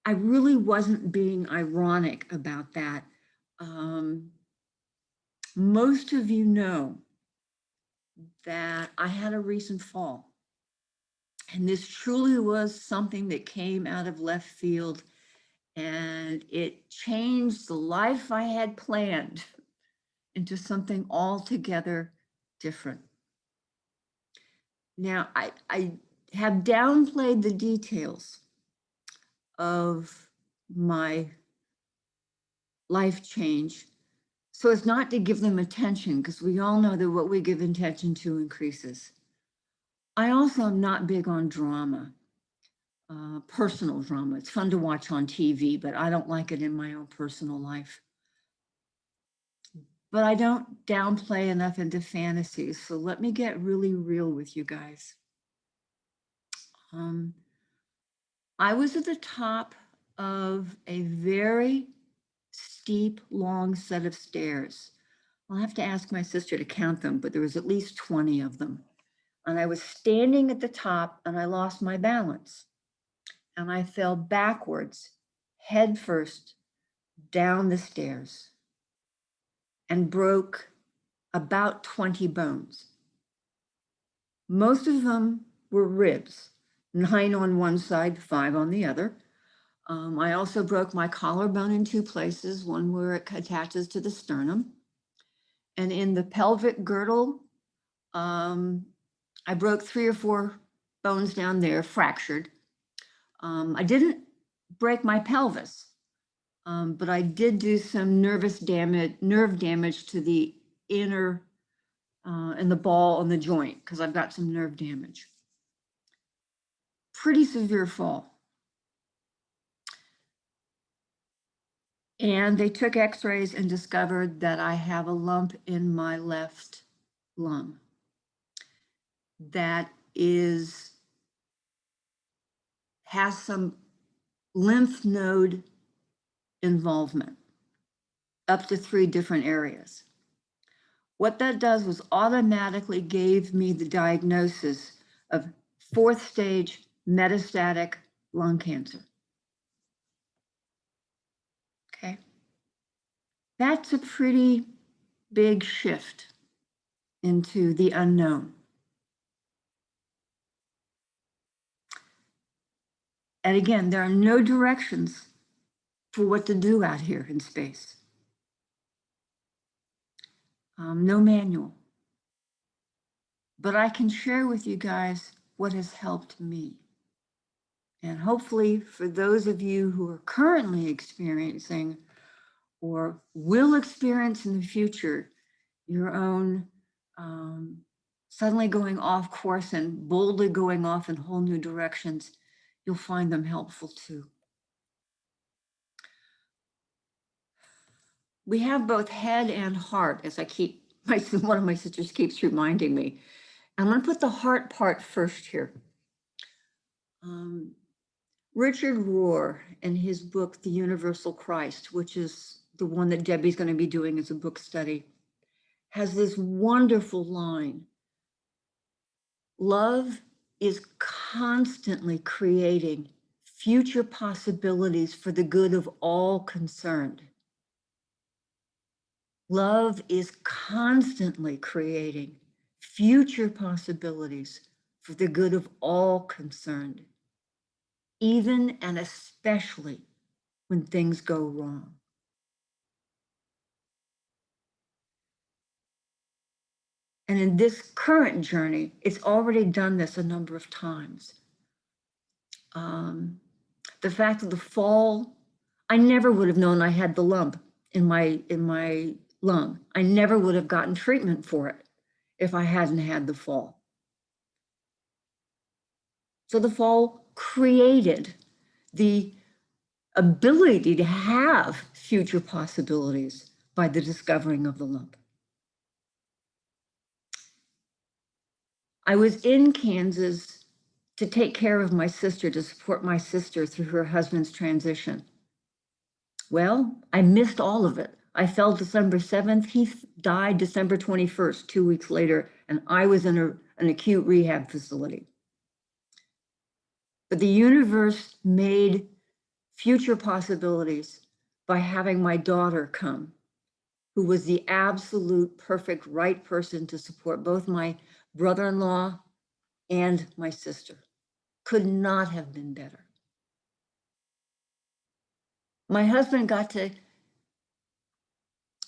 I really wasn't being ironic about that. Most of you know that I had a recent fall. And this truly was something that came out of left field, and it changed the life I had planned into something altogether different. Now, I have downplayed the details of my life change so as not to give them attention, because we all know that what we give attention to increases. I also am not big on drama, personal drama. It's fun to watch on TV, but I don't like it in my own personal life. But I don't downplay enough into fantasies. So let me get really real with you guys. I was at the top of a very steep, long set of stairs. I'll have to ask my sister to count them, but there was at least 20 of them. And I was standing at the top and I lost my balance. And I fell backwards, head first, down the stairs and broke about 20 bones. Most of them were ribs, 9 on one side, 5 on the other. I also broke my collarbone in 2 places, one where it attaches to the sternum. And in the pelvic girdle, I broke 3 or 4 bones down there, fractured. I didn't break my pelvis, but I did do some nerve damage to the inner and the ball on the joint, because I've got some nerve damage. Pretty severe fall. And they took x-rays and discovered that I have a lump in my left lung that has some lymph node involvement up to 3 different areas. What that does was automatically gave me the diagnosis of 4th stage metastatic lung cancer. Okay. That's a pretty big shift into the unknown. And again, there are no directions for what to do out here in space. No manual. But I can share with you guys what has helped me. And hopefully for those of you who are currently experiencing or will experience in the future your own suddenly going off course and boldly going off in whole new directions, you'll find them helpful too. We have both head and heart, as one of my sisters keeps reminding me. I'm going to put the heart part first here. Richard Rohr, in his book, The Universal Christ, which is the one that Debbie's going to be doing as a book study, has this wonderful line. Love is constantly creating future possibilities for the good of all concerned. Love is constantly creating future possibilities for the good of all concerned, even and especially when things go wrong. And in this current journey, it's already done this a number of times. The fact of the fall, I never would have known I had the lump in my lung. I never would have gotten treatment for it if I hadn't had the fall. So the fall created the ability to have future possibilities by the discovering of the lump. I was in Kansas to take care of my sister, to support my sister through her husband's transition. Well, I missed all of it. I fell December 7th. He died December 21st, 2 weeks later, and I was in an acute rehab facility. But the universe made future possibilities by having my daughter come, who was the absolute perfect right person to support both my brother-in-law and my sister. Could not have been better. My husband got to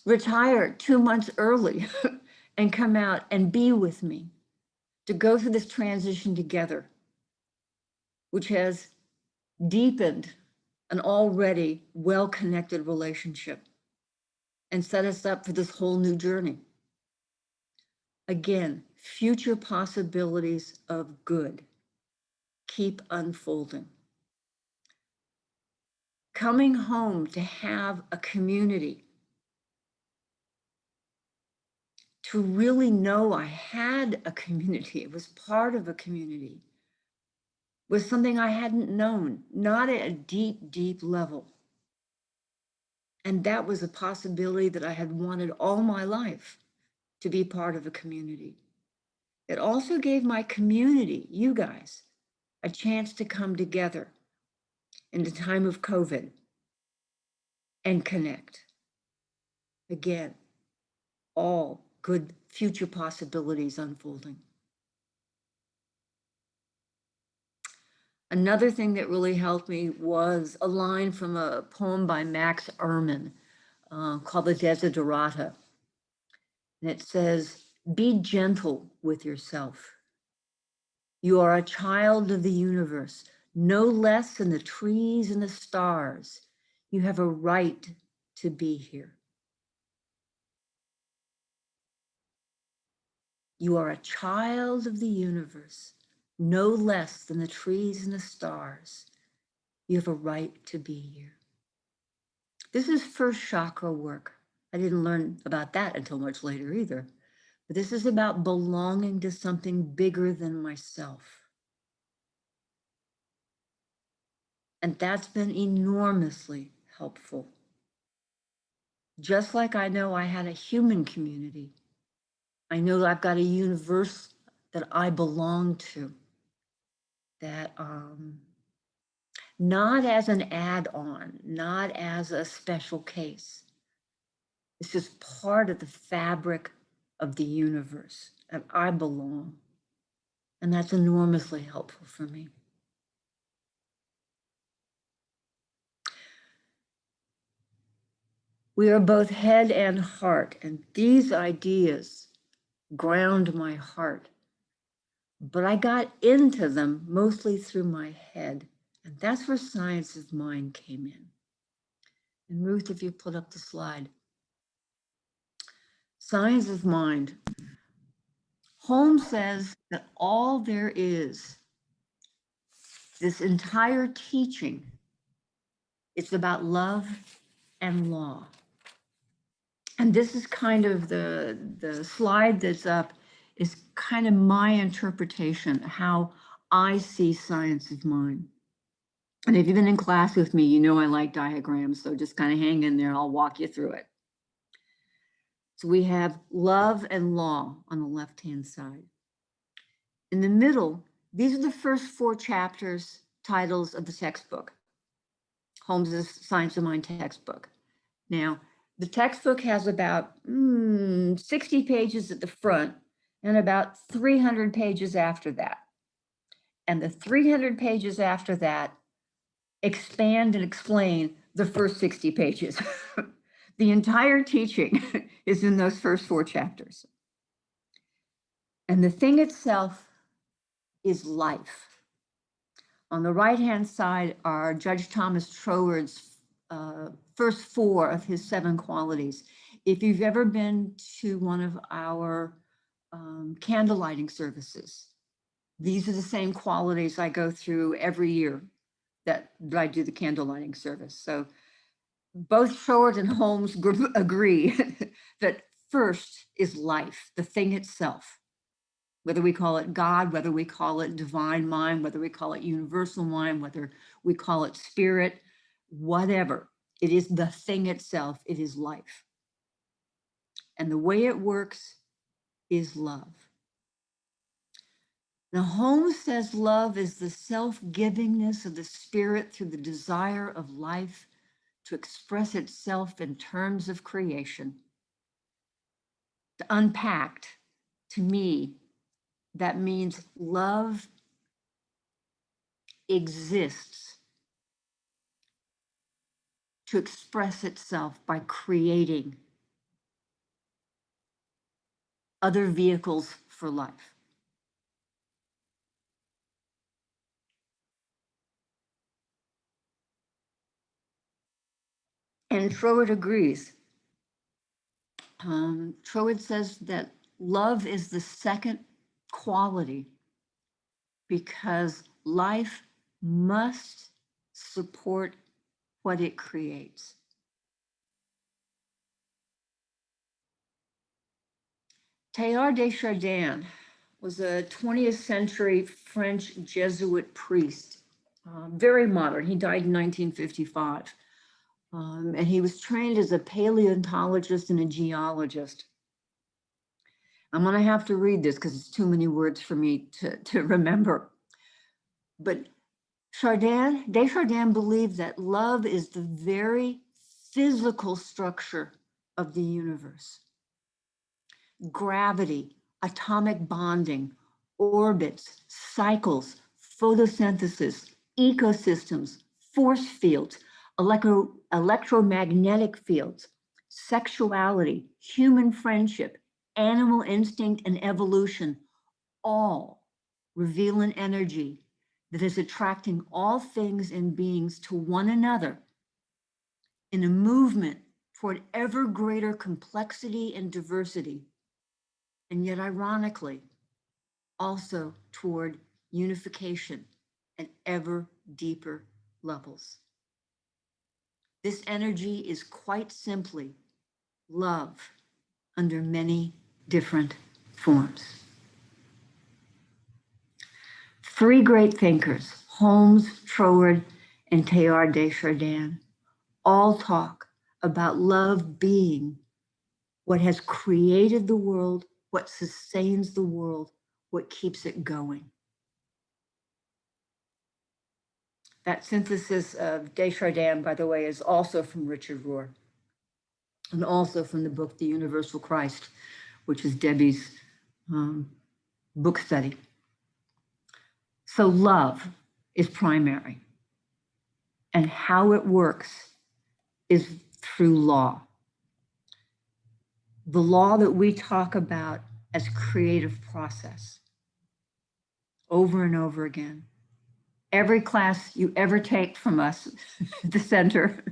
retire 2 months early and come out and be with me to go through this transition together, which has deepened an already well-connected relationship and set us up for this whole new journey. Again, future possibilities of good keep unfolding. Coming home to have a community, to really know I had a community, it was part of a community, was something I hadn't known, not at a deep, deep level. And that was a possibility that I had wanted all my life, to be part of a community. It also gave my community, you guys, a chance to come together in the time of COVID and connect. Again, all good future possibilities unfolding. Another thing that really helped me was a line from a poem by Max Ehrmann called The Desiderata. And it says, "Be gentle with yourself. You are a child of the universe, no less than the trees and the stars. You have a right to be here. You are a child of the universe, no less than the trees and the stars. You have a right to be here." This is first chakra work. I didn't learn about that until much later either. But this is about belonging to something bigger than myself. And that's been enormously helpful. Just like I know I had a human community, I know I've got a universe that I belong to, that not as an add-on, not as a special case. It's just part of the fabric of the universe, and I belong. And that's enormously helpful for me. We are both head and heart, and these ideas ground my heart. But I got into them mostly through my head, and that's where science of mind came in. And Ruth, if you put up the slide. Science of mind. Holmes says that all there is, this entire teaching, it's about love and law. And this is kind of the slide that's up is kind of my interpretation, how I see science of mind. And if you've been in class with me, you know I like diagrams, so just kind of hang in there, I'll walk you through it. So we have love and law on the left-hand side. In the middle, these are the first 4 chapters, titles of the textbook, Holmes's Science of Mind textbook. Now, the textbook has about 60 pages at the front and about 300 pages after that. And the 300 pages after that expand and explain the first 60 pages. The entire teaching is in those first 4 chapters. And the thing itself is life. On the right-hand side are Judge Thomas Troward's first 4 of his 7 qualities. If you've ever been to one of our candle lighting services, these are the same qualities I go through every year that I do the candle lighting service. So both Troward and Holmes agree that first is life, the thing itself. Whether we call it God, whether we call it divine mind, whether we call it universal mind, whether we call it spirit, whatever, it is the thing itself, it is life. And the way it works is love. Now, Holmes says love is the self-givingness of the spirit through the desire of life to express itself in terms of creation. Unpacked, to me, that means love exists to express itself by creating other vehicles for life. And Troward agrees. Troward says that love is the second quality because life must support what it creates. Teilhard de Chardin was a 20th century French Jesuit priest, very modern. He died in 1955. And he was trained as a paleontologist and a geologist. I'm going to have to read this because it's too many words for me to remember. But de Chardin believed that love is the very physical structure of the universe. Gravity, atomic bonding, orbits, cycles, photosynthesis, ecosystems, force fields, electromagnetic fields, sexuality, human friendship, animal instinct, and evolution, all reveal an energy that is attracting all things and beings to one another in a movement toward ever greater complexity and diversity, and yet ironically, also toward unification at ever deeper levels. This energy is quite simply love under many different forms. 3 great thinkers, Holmes, Troward, and Teilhard de Chardin, all talk about love being what has created the world, what sustains the world, what keeps it going. That synthesis of de Chardin, by the way, is also from Richard Rohr and also from the book, The Universal Christ, which is Debbie's book study. So love is primary, and how it works is through law. The law that we talk about as creative process over and over again. Every class you ever take from us at the center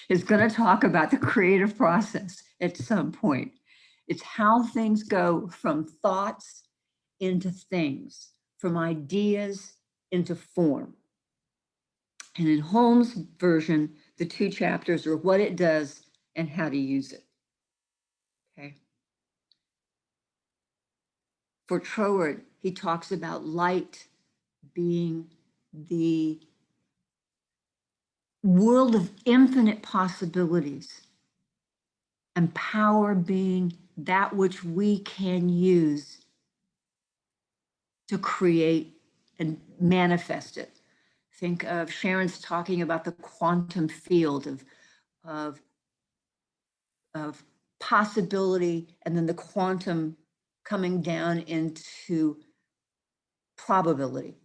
is going to talk about the creative process at some point. It's how things go from thoughts into things, from ideas into form. And in Holmes' version, the 2 chapters are what it does and how to use it. Okay. For Troward, he talks about light being the world of infinite possibilities and power being that which we can use to create and manifest it. Think of Sharon's talking about the quantum field of possibility, and then the quantum coming down into probability.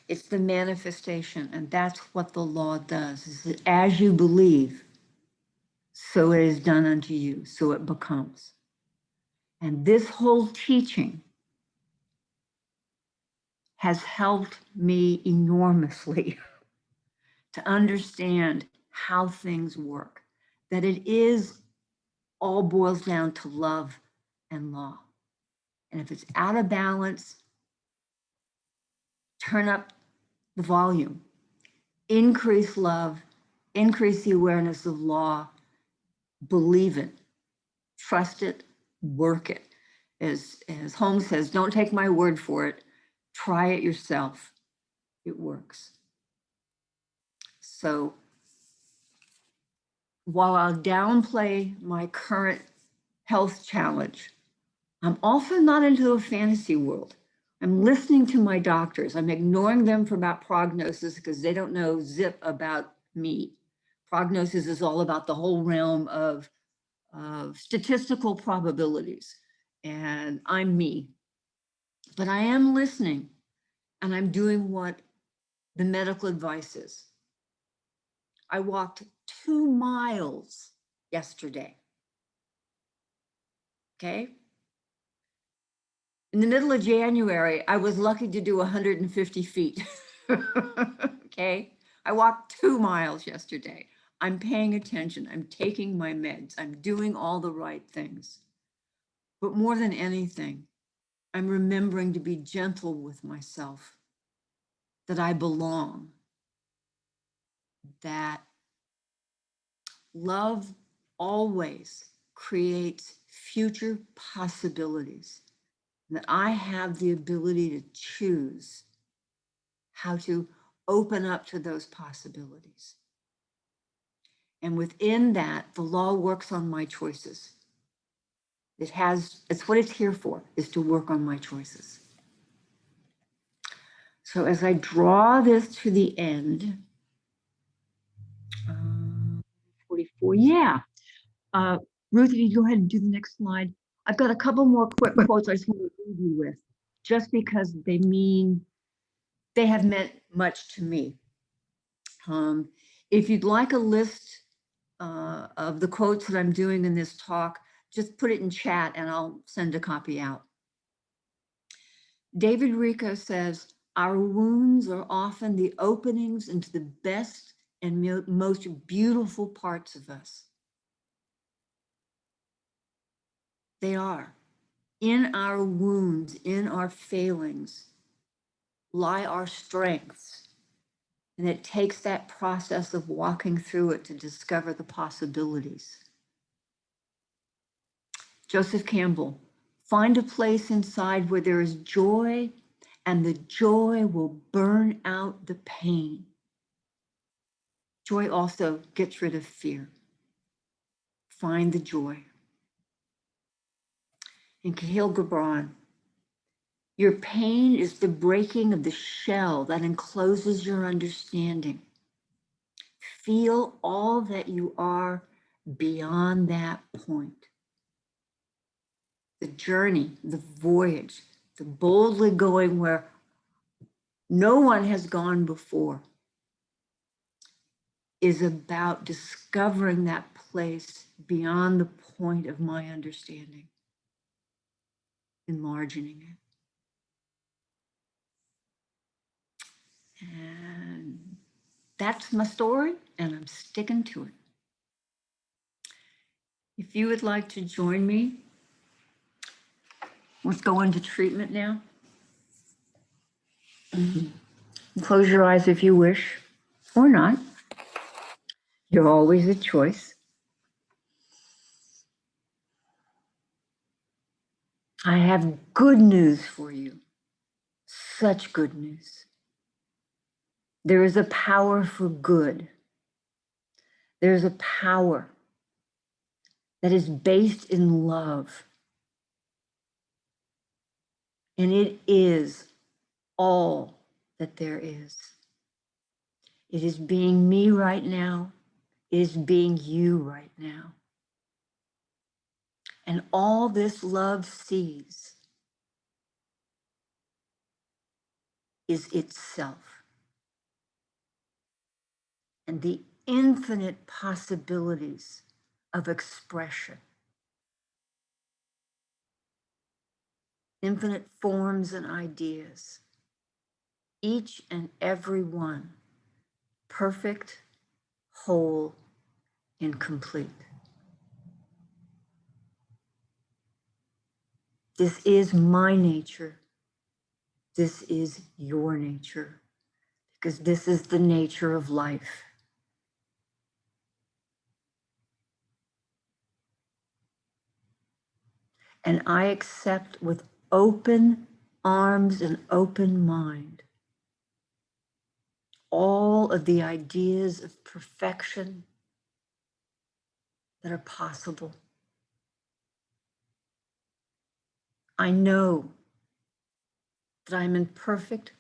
It's the manifestation, and that's what the law does, is that as you believe, so it is done unto you, so it becomes. And this whole teaching has helped me enormously to understand how things work, that it is all boils down to love and law. And if it's out of balance, turn up the volume, increase love, increase the awareness of law, believe it, trust it, work it. As Holmes says, don't take my word for it, try it yourself. It works. So while I'll downplay my current health challenge, I'm also not into a fantasy world. I'm listening to my doctors. I'm ignoring them for about prognosis because they don't know zip about me. Prognosis is all about the whole realm of statistical probabilities. And I'm me. But I am listening, and I'm doing what the medical advice is. I walked 2 miles yesterday. Okay? In the middle of January, I was lucky to do 150 feet. Okay? I walked 2 miles yesterday. I'm paying attention. I'm taking my meds. I'm doing all the right things. But more than anything, I'm remembering to be gentle with myself, that I belong, that love always creates future possibilities, that I have the ability to choose how to open up to those possibilities. And within that, the law works on my choices. It's what it's here for, is to work on my choices. So as I draw this to the end, 44, yeah. Ruth, if you go ahead and do the next slide. I've got a couple more quick quotes I just want to leave you with, just because they have meant much to me. If you'd like a list of the quotes that I'm doing in this talk, just put it in chat and I'll send a copy out. David Rico says, our wounds are often the openings into the best and most beautiful parts of us. They are. In our wounds, in our failings, lie our strengths. And it takes that process of walking through it to discover the possibilities. Joseph Campbell, find a place inside where there is joy, and the joy will burn out the pain. Joy also gets rid of fear. Find the joy. And Khalil Gibran, your pain is the breaking of the shell that encloses your understanding. Feel all that you are beyond that point. The journey, the voyage, the boldly going where no one has gone before is about discovering that place beyond the point of my understanding, enlarging it. And that's my story, and I'm sticking to it. If you would like to join me, let's go into treatment now. Close your eyes if you wish, or not. You're always a choice. I have good news for you. Such good news. There is a power for good. There's a power that is based in love. And it is all that there is. It is being me right now. It is being you right now. And all this love sees is itself. And the infinite possibilities of expression. Infinite forms and ideas. Each and every one perfect, whole, and complete. This is my nature. This is your nature, because this is the nature of life. And I accept with open arms and open mind all of the ideas of perfection that are possible. I know that I'm in perfect,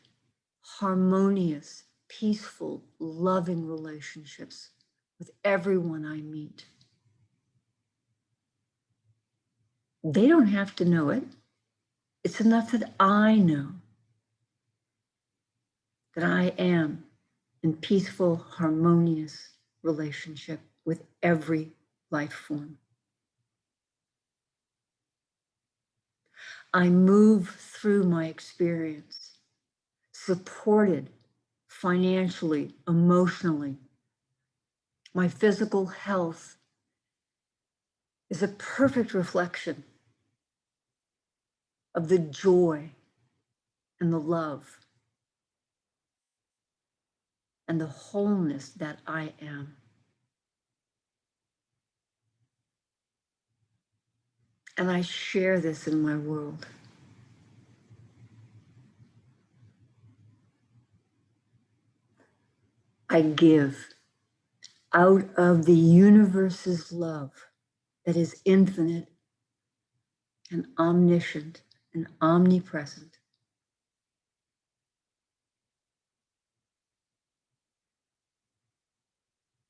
harmonious, peaceful, loving relationships with everyone I meet. They don't have to know it. It's enough that I know that I am in peaceful, harmonious relationship with every life form. I move through my experience, supported financially, emotionally. My physical health is a perfect reflection of the joy and the love and the wholeness that I am. And I share this in my world. I give out of the universe's love that is infinite and omniscient and omnipresent.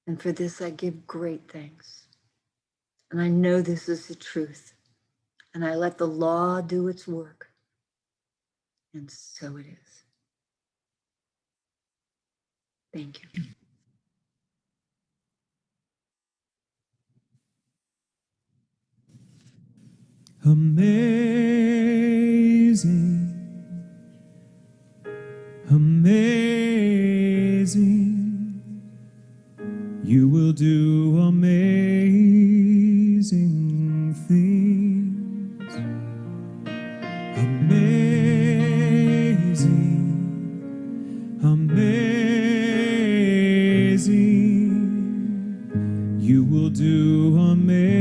And for this, I give great thanks. And I know this is the truth. And I let the law do its work. And so it is. Thank you. Amazing, amazing, you will do amazing things. Amazing, amazing, you will do amazing.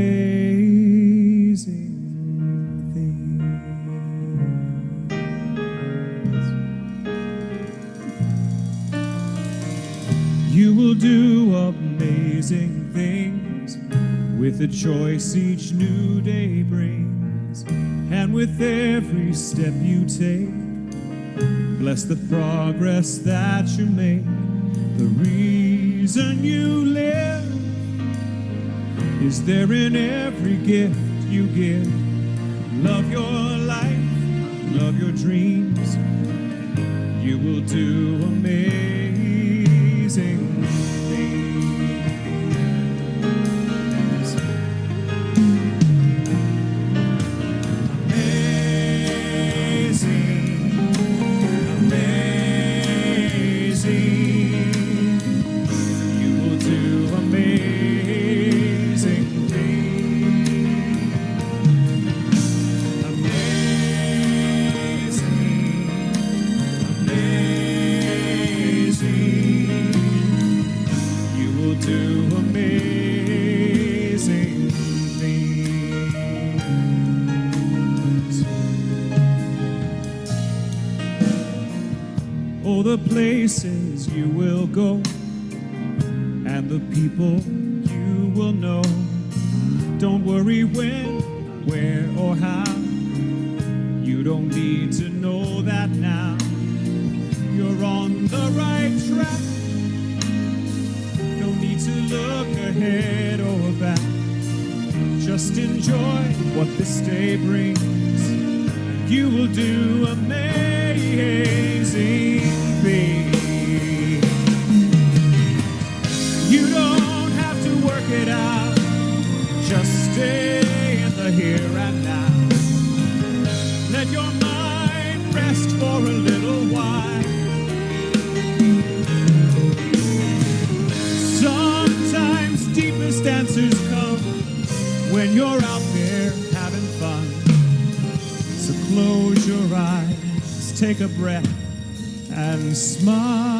You will do amazing things with the choice each new day brings, and with every step you take, bless the progress that you make. The reason you live is there in every gift you give. Love your life, love your dreams. You will do amazing things. Amazing, amazing. You will do amazing things. Amazing, amazing. know the places you will go and the people you will know. Don't worry when, where, or how. You don't need to know that now. You're on the right track. No need to look ahead or back. Just enjoy what this day brings. You will do amazing things. You don't have to work it out. Just stay in the here and now. Let your mind rest for a little while. Sometimes deepest answers come when you're out there having fun. So close your eyes, take a breath, and smile.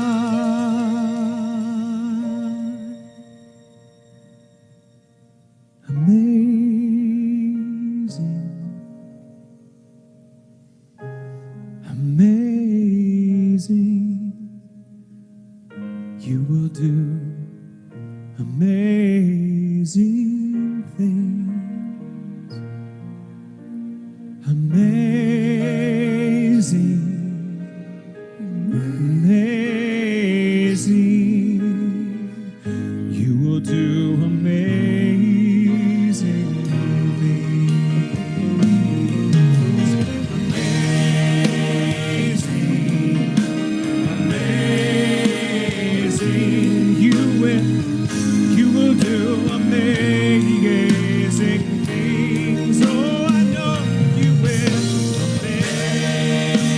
Amazing. Amazing. You will do amazing things. Amazing. Amazing. You will do amazing things. Amazing. Amazing. You will do amazing things. Oh, I know you will. Amazing.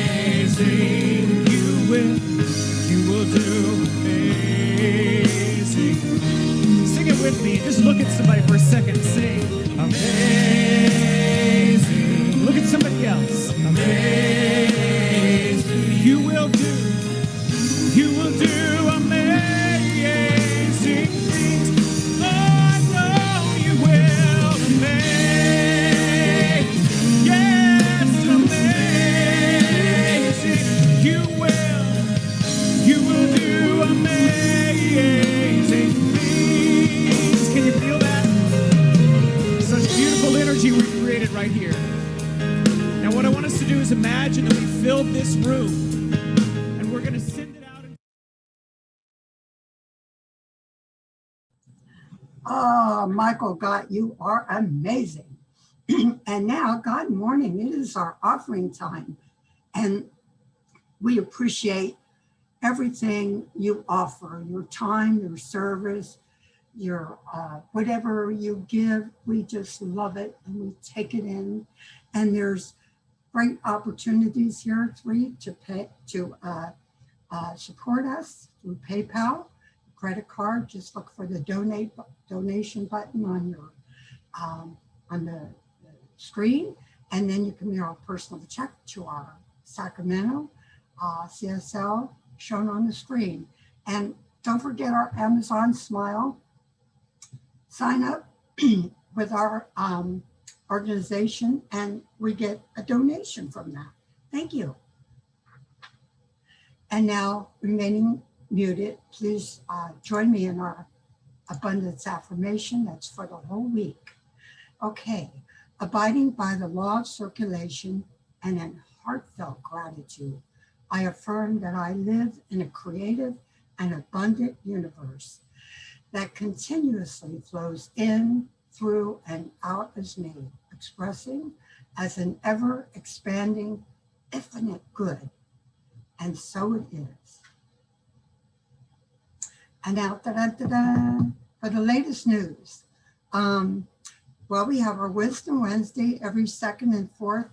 Amazing. You will do amazing. Sing it with me. Just look at somebody for a second and sing. Amazing. Look at somebody else. Amazing. You will do amazing things. Oh, I know you will. Amazing. Yes, amazing. You will do amazing things. Can you feel that? Such beautiful energy we created right here. Now what I want us to do is imagine that we filled this room and we're going to send it out. Oh, Michael, God, you are amazing. And now, God morning, it is our offering time. And we appreciate everything you offer, your time, your service, your whatever you give. We just love it and we take it in. And there's great opportunities here for you to pay, to support us through PayPal, credit card. Just look for the donation button on your on the screen, and then you can mail a personal check to our Sacramento CSL shown on the screen. And don't forget our Amazon Smile. Sign up with our organization and we get a donation from that. Thank you. And now, remaining muted, please join me in our abundance affirmation. That's for the whole week. Okay, abiding by the law of circulation and in heartfelt gratitude, I affirm that I live in a creative and abundant universe that continuously flows in, through, and out as me, expressing as an ever expanding infinite good. And so it is. And now, for the latest news. Well, we have our Wisdom Wednesday every second and fourth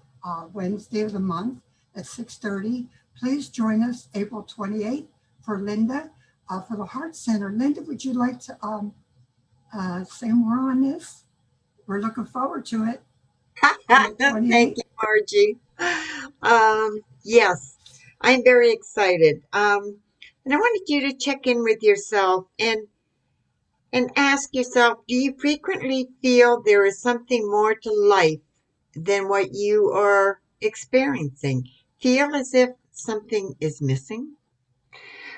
Wednesday of the month at 6:30. Please join us April 28th for Linda for the Heart Center. Linda, would you like to say more on this? We're looking forward to it. Thank you, Margie. Yes, I'm very excited. And I wanted you to check in with yourself and ask yourself, do you frequently feel there is something more to life than what you are experiencing? Feel as if something is missing?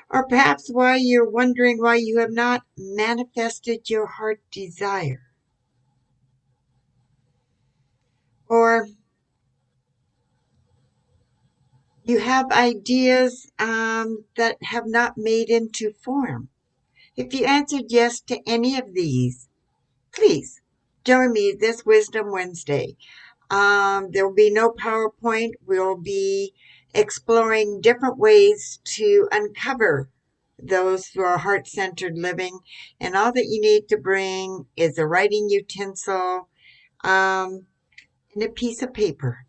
Or perhaps why you're wondering why you have not manifested your heart desire? Or you have ideas that have not made into form? If you answered yes to any of these, please join me this Wisdom Wednesday. There will be no PowerPoint. We'll be exploring different ways to uncover those who are heart-centered living. And all that you need to bring is a writing utensil and a piece of paper.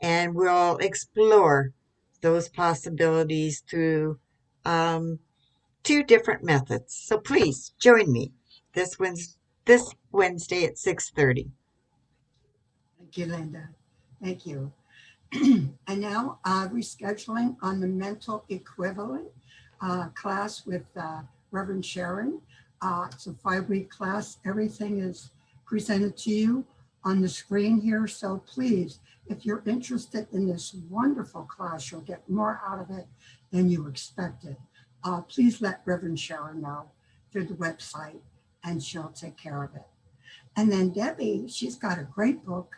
And we'll explore those possibilities through two different methods. So please join me this Wednesday at 6:30. Thank you, Linda. Thank you. And now rescheduling on the mental equivalent class with Reverend Sharon. It's a 5-week class. Everything is presented to you on the screen here. So please, if you're interested in this wonderful class, you'll get more out of it than you expected. Please let Reverend Sharon know through the website and she'll take care of it. And then Debbie, she's got a great book,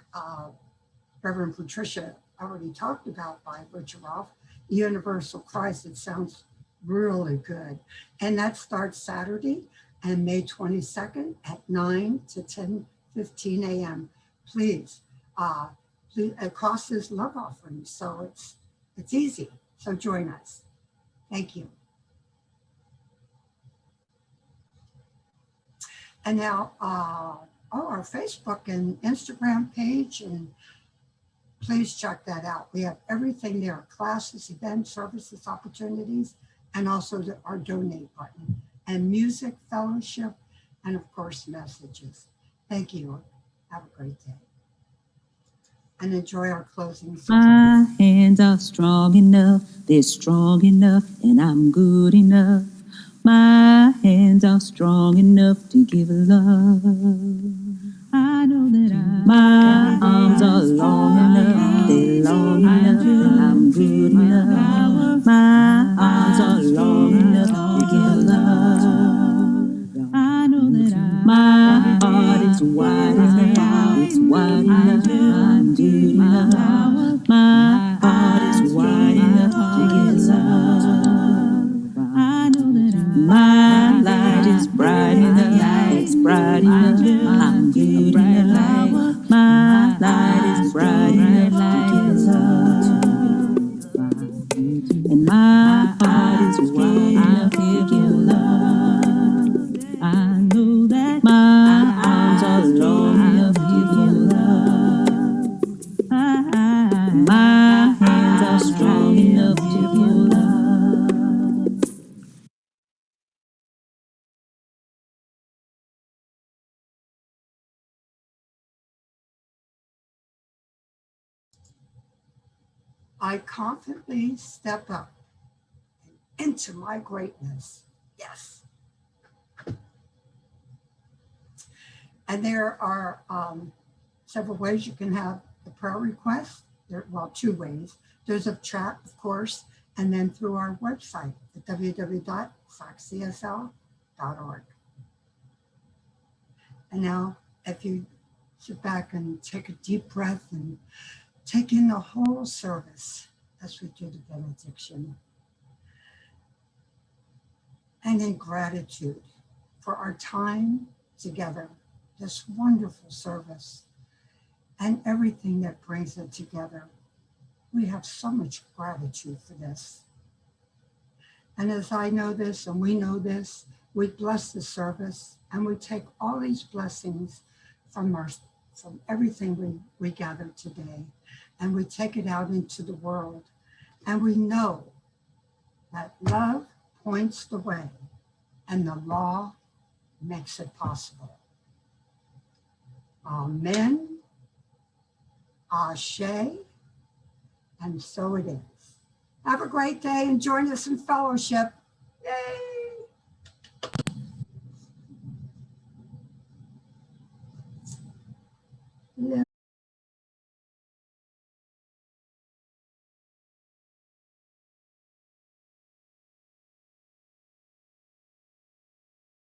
Reverend Patricia already talked about by Butcheroff, Universal Christ. It sounds really good. And that starts Saturday and May 22nd at 9 to 10:15 a.m. Please, it costs us love offerings, so it's easy. So join us. Thank you. And now, our Facebook and Instagram page, and please check that out. We have everything there, classes, events, services, opportunities, and also our donate button, and music, fellowship, and of course, messages. Thank you. Have a great day. And enjoy our closing song. My hands are strong enough, they're strong enough, and I'm good enough. My hands are strong enough to give love. I know that my arms are long enough, they're long enough, and I'm good enough. My arms are long enough to give love. I know that my heart is wide enough, it's wide enough, I'm good enough. My heart is wide enough to give love. I know that my light is bright enough, it's bright enough, I'm good enough. My light is bright enough to give love. And my heart is wide enough to give love. I know that my arms are long enough to give love. My hands are strong enough to give love. I confidently step up into my greatness. Yes. And there are several ways you can have the prayer request. Well, 2 ways. There's a chat, of course, and then through our website at www.saccsl.org. And now, if you sit back and take a deep breath and take in the whole service as we do the benediction. And in gratitude for our time together, this wonderful service, and everything that brings it together. We have so much gratitude for this. And as I know this and we know this, we bless the service and we take all these blessings from everything we gather today, and we take it out into the world. And we know that love points the way and the law makes it possible. Amen, Ashe, and so it is. Have a great day and join us in fellowship. Yay!